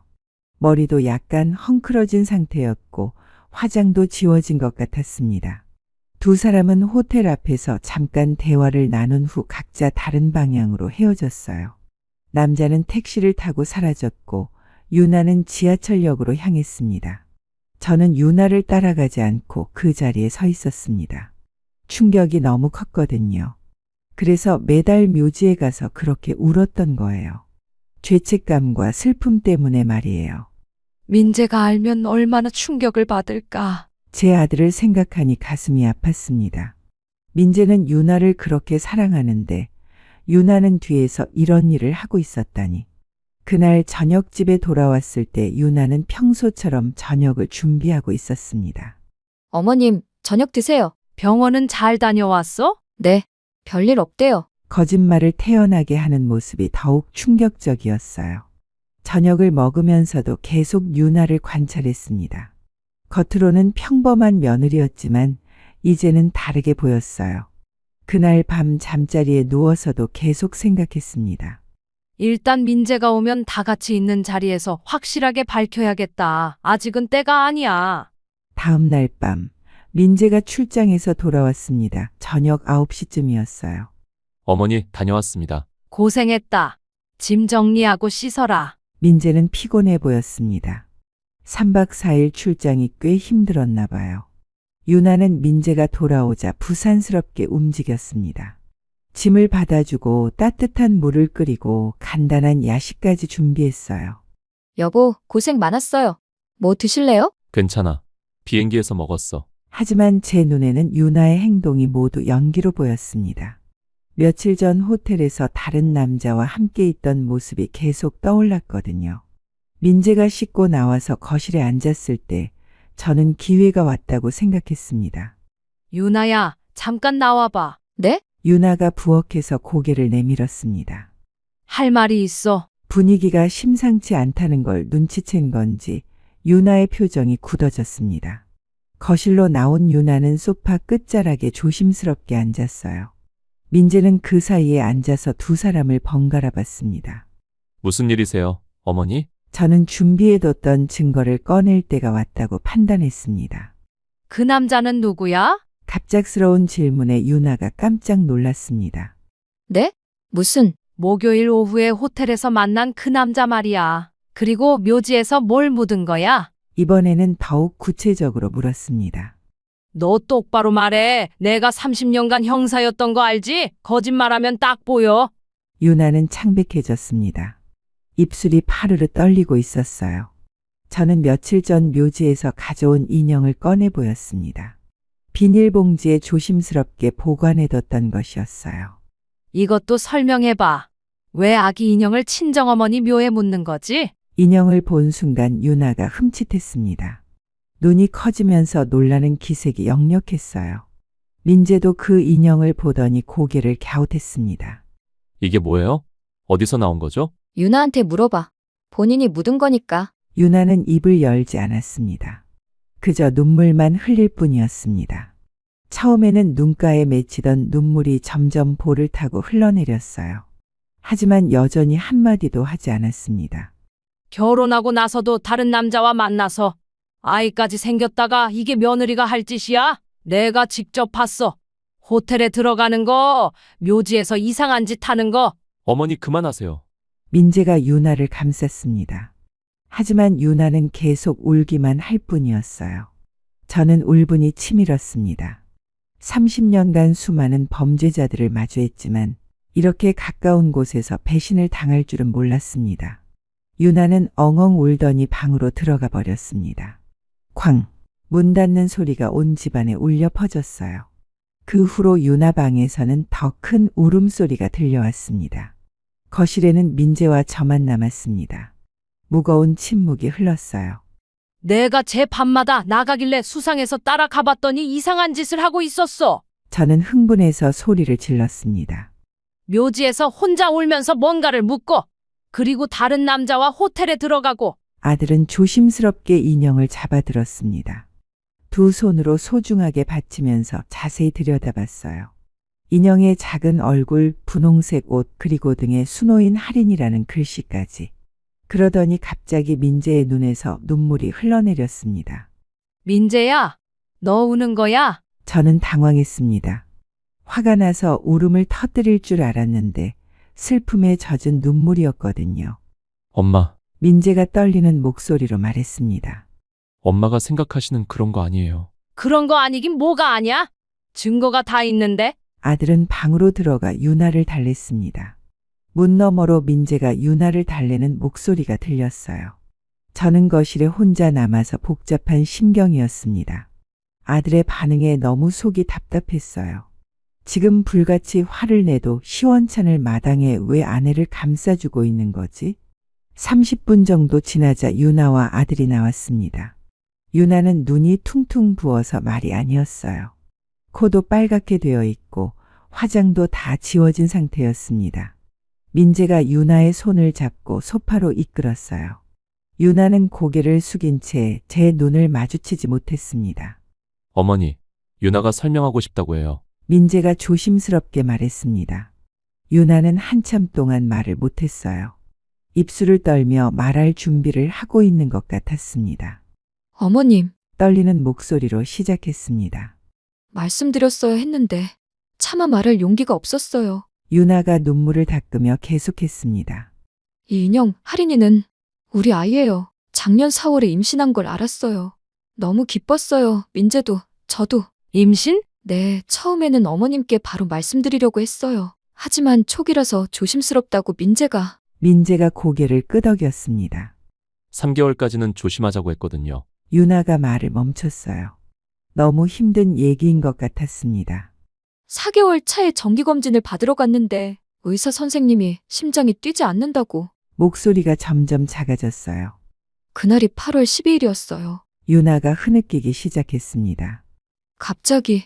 머리도 약간 헝클어진 상태였고 화장도 지워진 것 같았습니다. 두 사람은 호텔 앞에서 잠깐 대화를 나눈 후 각자 다른 방향으로 헤어졌어요. 남자는 택시를 타고 사라졌고 유나는 지하철역으로 향했습니다. 저는 유나를 따라가지 않고 그 자리에 서 있었습니다. 충격이 너무 컸거든요. 그래서 매달 묘지에 가서 그렇게 울었던 거예요. 죄책감과 슬픔 때문에 말이에요. 민재가 알면 얼마나 충격을 받을까. 제 아들을 생각하니 가슴이 아팠습니다. 민재는 유나를 그렇게 사랑하는데 유나는 뒤에서 이런 일을 하고 있었다니. 그날 저녁집에 돌아왔을 때 유나는 평소처럼 저녁을 준비하고 있었습니다. 어머님, 저녁 드세요. 병원은 잘 다녀왔어? 네, 별일 없대요. 거짓말을 태연하게 하는 모습이 더욱 충격적이었어요. 저녁을 먹으면서도 계속 유나를 관찰했습니다. 겉으로는 평범한 며느리였지만 이제는 다르게 보였어요. 그날 밤 잠자리에 누워서도 계속 생각했습니다. 일단 민재가 오면 다 같이 있는 자리에서 확실하게 밝혀야겠다. 아직은 때가 아니야. 다음 날 밤 민재가 출장에서 돌아왔습니다. 저녁 9시쯤이었어요. 어머니, 다녀왔습니다. 고생했다. 짐 정리하고 씻어라. 민재는 피곤해 보였습니다. 3박 4일 출장이 꽤 힘들었나 봐요. 유나는 민재가 돌아오자 부산스럽게 움직였습니다. 짐을 받아주고 따뜻한 물을 끓이고 간단한 야식까지 준비했어요. 여보, 고생 많았어요. 뭐 드실래요? 괜찮아. 비행기에서 먹었어. 하지만 제 눈에는 유나의 행동이 모두 연기로 보였습니다. 며칠 전 호텔에서 다른 남자와 함께 있던 모습이 계속 떠올랐거든요. 민재가 씻고 나와서 거실에 앉았을 때 저는 기회가 왔다고 생각했습니다. 유나야, 잠깐 나와봐. 네? 유나가 부엌에서 고개를 내밀었습니다. 할 말이 있어. 분위기가 심상치 않다는 걸 눈치챈 건지 유나의 표정이 굳어졌습니다. 거실로 나온 유나는 소파 끝자락에 조심스럽게 앉았어요. 민재는 그 사이에 앉아서 두 사람을 번갈아 봤습니다. 무슨 일이세요, 어머니? 저는 준비해뒀던 증거를 꺼낼 때가 왔다고 판단했습니다. 그 남자는 누구야? 갑작스러운 질문에 유나가 깜짝 놀랐습니다. 네? 무슨, 목요일 오후에 호텔에서 만난 그 남자 말이야. 그리고 묘지에서 뭘 묻은 거야? 이번에는 더욱 구체적으로 물었습니다. 너 똑바로 말해. 내가 30년간 형사였던 거 알지? 거짓말하면 딱 보여. 유나는 창백해졌습니다. 입술이 파르르 떨리고 있었어요. 저는 며칠 전 묘지에서 가져온 인형을 꺼내 보였습니다. 비닐봉지에 조심스럽게 보관해뒀던 것이었어요. 이것도 설명해봐. 왜 아기 인형을 친정어머니 묘에 묻는 거지? 인형을 본 순간 유나가 흠칫했습니다. 눈이 커지면서 놀라는 기색이 역력했어요. 민재도 그 인형을 보더니 고개를 갸웃했습니다. 이게 뭐예요? 어디서 나온 거죠? 유나한테 물어봐. 본인이 묻은 거니까. 유나는 입을 열지 않았습니다. 그저 눈물만 흘릴 뿐이었습니다. 처음에는 눈가에 맺히던 눈물이 점점 볼을 타고 흘러내렸어요. 하지만 여전히 한마디도 하지 않았습니다. 결혼하고 나서도 다른 남자와 만나서 아이까지 생겼다가 이게 며느리가 할 짓이야? 내가 직접 봤어. 호텔에 들어가는 거, 묘지에서 이상한 짓 하는 거. 어머니 그만하세요. 민재가 유나를 감쌌습니다. 하지만 유나는 계속 울기만 할 뿐이었어요. 저는 울분이 치밀었습니다. 30년간 수많은 범죄자들을 마주했지만 이렇게 가까운 곳에서 배신을 당할 줄은 몰랐습니다. 유나는 엉엉 울더니 방으로 들어가 버렸습니다. 쾅! 문 닫는 소리가 온 집안에 울려 퍼졌어요. 그 후로 유나 방에서는 더 큰 울음소리가 들려왔습니다. 거실에는 민재와 저만 남았습니다. 무거운 침묵이 흘렀어요. 내가 제 밤마다 나가길래 수상해서 따라가 봤더니 이상한 짓을 하고 있었어. 저는 흥분해서 소리를 질렀습니다. 묘지에서 혼자 울면서 뭔가를 묻고, 그리고 다른 남자와 호텔에 들어가고. 아들은 조심스럽게 인형을 잡아들었습니다. 두 손으로 소중하게 받치면서 자세히 들여다봤어요. 인형의 작은 얼굴, 분홍색 옷, 그리고 등에 수노인 할인이라는 글씨까지. 그러더니 갑자기 민재의 눈에서 눈물이 흘러내렸습니다. 민재야, 너 우는 거야? 저는 당황했습니다. 화가 나서 울음을 터뜨릴 줄 알았는데 슬픔에 젖은 눈물이었거든요. 엄마, 민재가 떨리는 목소리로 말했습니다. 엄마가 생각하시는 그런 거 아니에요. 그런 거 아니긴 뭐가 아냐? 증거가 다 있는데? 아들은 방으로 들어가 유나를 달랬습니다. 문 너머로 민재가 유나를 달래는 목소리가 들렸어요. 저는 거실에 혼자 남아서 복잡한 심경이었습니다. 아들의 반응에 너무 속이 답답했어요. 지금 불같이 화를 내도 시원찮을 마당에 왜 아내를 감싸주고 있는 거지? 30분 정도 지나자 유나와 아들이 나왔습니다. 유나는 눈이 퉁퉁 부어서 말이 아니었어요. 코도 빨갛게 되어 있고 화장도 다 지워진 상태였습니다. 민재가 유나의 손을 잡고 소파로 이끌었어요. 유나는 고개를 숙인 채 제 눈을 마주치지 못했습니다. 어머니, 유나가 설명하고 싶다고 해요. 민재가 조심스럽게 말했습니다. 유나는 한참 동안 말을 못했어요. 입술을 떨며 말할 준비를 하고 있는 것 같았습니다. 어머님, 떨리는 목소리로 시작했습니다. 말씀드렸어야 했는데 차마 말할 용기가 없었어요. 유나가 눈물을 닦으며 계속했습니다. 이 인형, 할인이는 우리 아이예요. 작년 4월에 임신한 걸 알았어요. 너무 기뻤어요. 민재도, 저도. 임신? 네, 처음에는 어머님께 바로 말씀드리려고 했어요. 하지만 초기라서 조심스럽다고 민재가 고개를 끄덕였습니다. 3개월까지는 조심하자고 했거든요. 유나가 말을 멈췄어요. 너무 힘든 얘기인 것 같았습니다. 4개월 차에 정기검진을 받으러 갔는데 의사 선생님이 심장이 뛰지 않는다고. 목소리가 점점 작아졌어요. 그날이 8월 12일이었어요. 유나가 흐느끼기 시작했습니다. 갑자기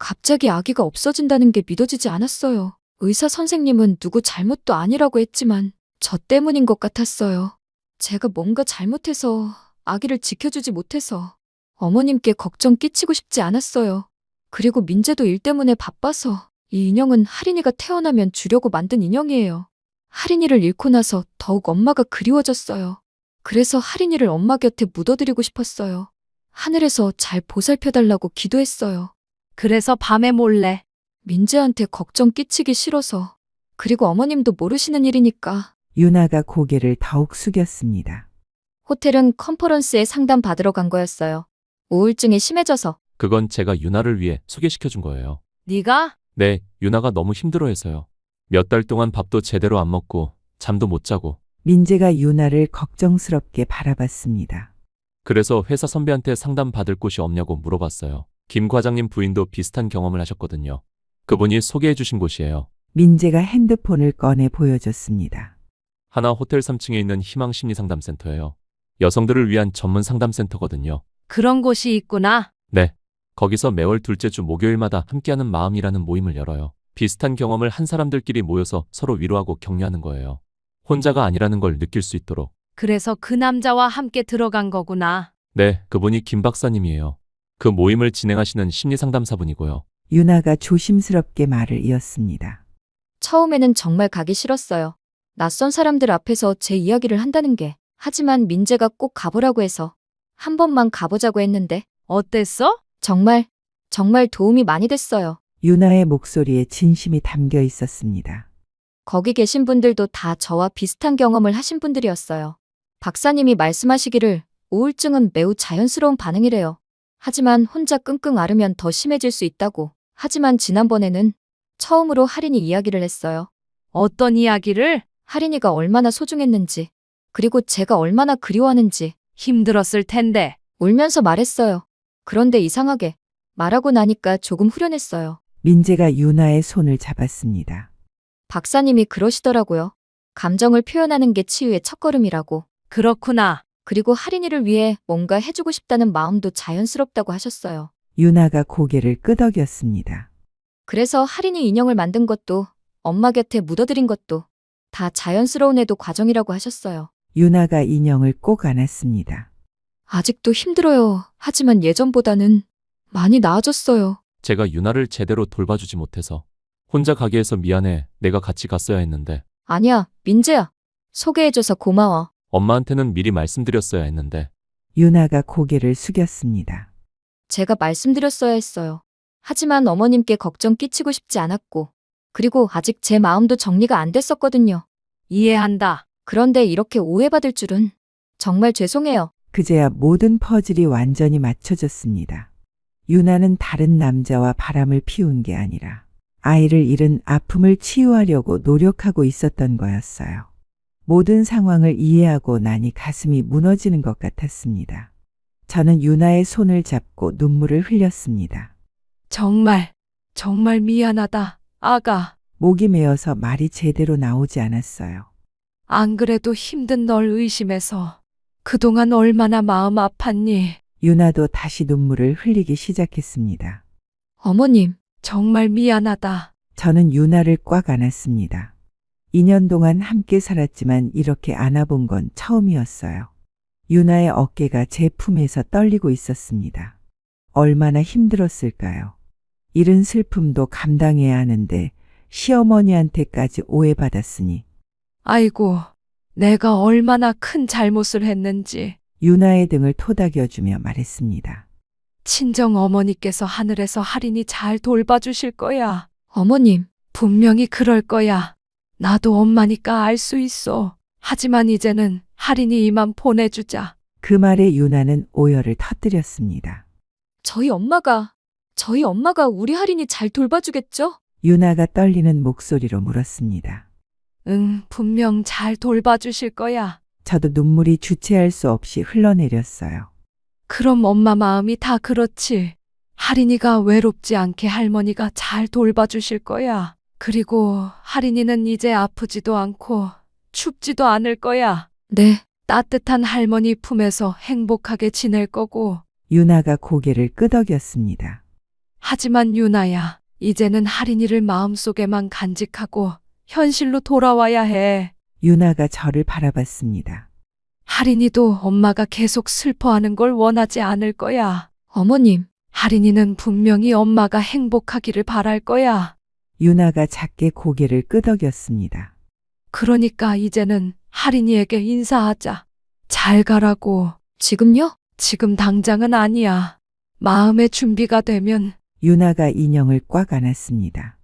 갑자기 아기가 없어진다는 게 믿어지지 않았어요. 의사 선생님은 누구 잘못도 아니라고 했지만 저 때문인 것 같았어요. 제가 뭔가 잘못해서 아기를 지켜주지 못해서 어머님께 걱정 끼치고 싶지 않았어요. 그리고 민재도 일 때문에 바빠서 이 인형은 하린이가 태어나면 주려고 만든 인형이에요. 하린이를 잃고 나서 더욱 엄마가 그리워졌어요. 그래서 하린이를 엄마 곁에 묻어드리고 싶었어요. 하늘에서 잘 보살펴달라고 기도했어요. 그래서 밤에 몰래 민재한테 걱정 끼치기 싫어서. 그리고 어머님도 모르시는 일이니까. 유나가 고개를 더욱 숙였습니다. 호텔은 컨퍼런스에 상담 받으러 간 거였어요. 우울증이 심해져서. 그건 제가 유나를 위해 소개시켜 준 거예요. 네가 네, 유나가 너무 힘들어해서요. 몇 달 동안 밥도 제대로 안 먹고 잠도 못 자고. 민재가 유나를 걱정스럽게 바라봤습니다. 그래서 회사 선배한테 상담 받을 곳이 없냐고 물어봤어요. 김 과장님 부인도 비슷한 경험을 하셨거든요. 그분이 소개해 주신 곳이에요. 민재가 핸드폰을 꺼내 보여줬습니다. 하나 호텔 3층에 있는 희망심리상담센터예요. 여성들을 위한 전문 상담센터거든요. 그런 곳이 있구나. 네. 거기서 매월 둘째 주 목요일마다 함께하는 마음이라는 모임을 열어요. 비슷한 경험을 한 사람들끼리 모여서 서로 위로하고 격려하는 거예요. 혼자가 아니라는 걸 느낄 수 있도록. 그래서 그 남자와 함께 들어간 거구나. 네, 그분이 김 박사님이에요. 그 모임을 진행하시는 심리상담사분이고요. 유나가 조심스럽게 말을 이었습니다. 처음에는 정말 가기 싫었어요. 낯선 사람들 앞에서 제 이야기를 한다는 게. 하지만 민재가 꼭 가보라고 해서 한 번만 가보자고 했는데 어땠어? 정말 도움이 많이 됐어요. 유나의 목소리에 진심이 담겨 있었습니다. 거기 계신 분들도 다 저와 비슷한 경험을 하신 분들이었어요. 박사님이 말씀하시기를 우울증은 매우 자연스러운 반응이래요. 하지만 혼자 끙끙 앓으면 더 심해질 수 있다고. 하지만 지난번에는 처음으로 하린이 이야기를 했어요. 어떤 이야기를? 하린이가 얼마나 소중했는지, 그리고 제가 얼마나 그리워하는지. 힘들었을 텐데. 울면서 말했어요. 그런데 이상하게 말하고 나니까 조금 후련했어요. 민재가 유나의 손을 잡았습니다. 박사님이 그러시더라고요. 감정을 표현하는 게 치유의 첫걸음이라고. 그렇구나. 그리고 하린이를 위해 뭔가 해주고 싶다는 마음도 자연스럽다고 하셨어요. 유나가 고개를 끄덕였습니다. 그래서 하린이 인형을 만든 것도 엄마 곁에 묻어드린 것도 다 자연스러운 애도 과정이라고 하셨어요. 유나가 인형을 꼭 안았습니다. 아직도 힘들어요. 하지만 예전보다는 많이 나아졌어요. 제가 유나를 제대로 돌봐주지 못해서. 혼자 가게 해서 미안해. 내가 같이 갔어야 했는데. 아니야, 민재야. 소개해줘서 고마워. 엄마한테는 미리 말씀드렸어야 했는데. 유나가 고개를 숙였습니다. 제가 말씀드렸어야 했어요. 하지만 어머님께 걱정 끼치고 싶지 않았고, 그리고 아직 제 마음도 정리가 안 됐었거든요. 이해한다. 그런데 이렇게 오해받을 줄은. 정말 죄송해요. 그제야 모든 퍼즐이 완전히 맞춰졌습니다. 유나는 다른 남자와 바람을 피운 게 아니라 아이를 잃은 아픔을 치유하려고 노력하고 있었던 거였어요. 모든 상황을 이해하고 나니 가슴이 무너지는 것 같았습니다. 저는 유나의 손을 잡고 눈물을 흘렸습니다. 정말 미안하다. 아가. 목이 메어서 말이 제대로 나오지 않았어요. 안 그래도 힘든 널 의심해서 그동안 얼마나 마음 아팠니? 유나도 다시 눈물을 흘리기 시작했습니다. 어머님, 정말 미안하다. 저는 유나를 꽉 안았습니다. 2년 동안 함께 살았지만 이렇게 안아본 건 처음이었어요. 유나의 어깨가 제 품에서 떨리고 있었습니다. 얼마나 힘들었을까요? 이른 슬픔도 감당해야 하는데 시어머니한테까지 오해받았으니. 아이고, 내가 얼마나 큰 잘못을 했는지. 유나의 등을 토닥여주며 말했습니다. 친정 어머니께서 하늘에서 하린이 잘 돌봐주실 거야. 어머님, 분명히 그럴 거야. 나도 엄마니까 알 수 있어. 하지만 이제는 하린이 이만 보내주자. 그 말에 유나는 오열을 터뜨렸습니다. 저희 엄마가 우리 하린이 잘 돌봐주겠죠? 유나가 떨리는 목소리로 물었습니다. 응, 분명 잘 돌봐주실 거야. 저도 눈물이 주체할 수 없이 흘러내렸어요. 그럼 엄마 마음이 다 그렇지. 하린이가 외롭지 않게 할머니가 잘 돌봐주실 거야. 그리고 하린이는 이제 아프지도 않고 춥지도 않을 거야. 네, 따뜻한 할머니 품에서 행복하게 지낼 거고. 유나가 고개를 끄덕였습니다. 하지만 유나야, 이제는 할인이를 마음속에만 간직하고 현실로 돌아와야 해. 유나가 저를 바라봤습니다. 할인이도 엄마가 계속 슬퍼하는 걸 원하지 않을 거야. 어머님, 할인이는 분명히 엄마가 행복하기를 바랄 거야. 유나가 작게 고개를 끄덕였습니다. 그러니까 이제는 할인이에게 인사하자. 잘 가라고. 지금요? 지금 당장은 아니야. 마음의 준비가 되면. 유나가 인형을 꽉 안았습니다.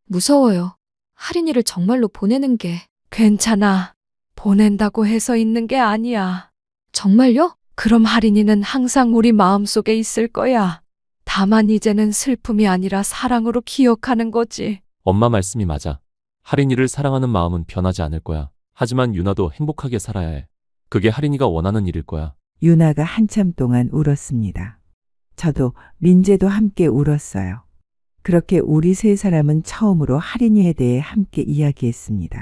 무서워요. 할인이를 정말로 보내는 게. 괜찮아. 보낸다고 해서 있는 게 아니야. 정말요? 그럼 할인이는 항상 우리 마음속에 있을 거야. 다만 이제는 슬픔이 아니라 사랑으로 기억하는 거지. 엄마 말씀이 맞아. 할인이를 사랑하는 마음은 변하지 않을 거야. 하지만 유나도 행복하게 살아야 해. 그게 할인이가 원하는 일일 거야. 유나가 한참 동안 울었습니다. 저도 민재도 함께 울었어요. 그렇게 우리 세 사람은 처음으로 할인이에 대해 함께 이야기했습니다.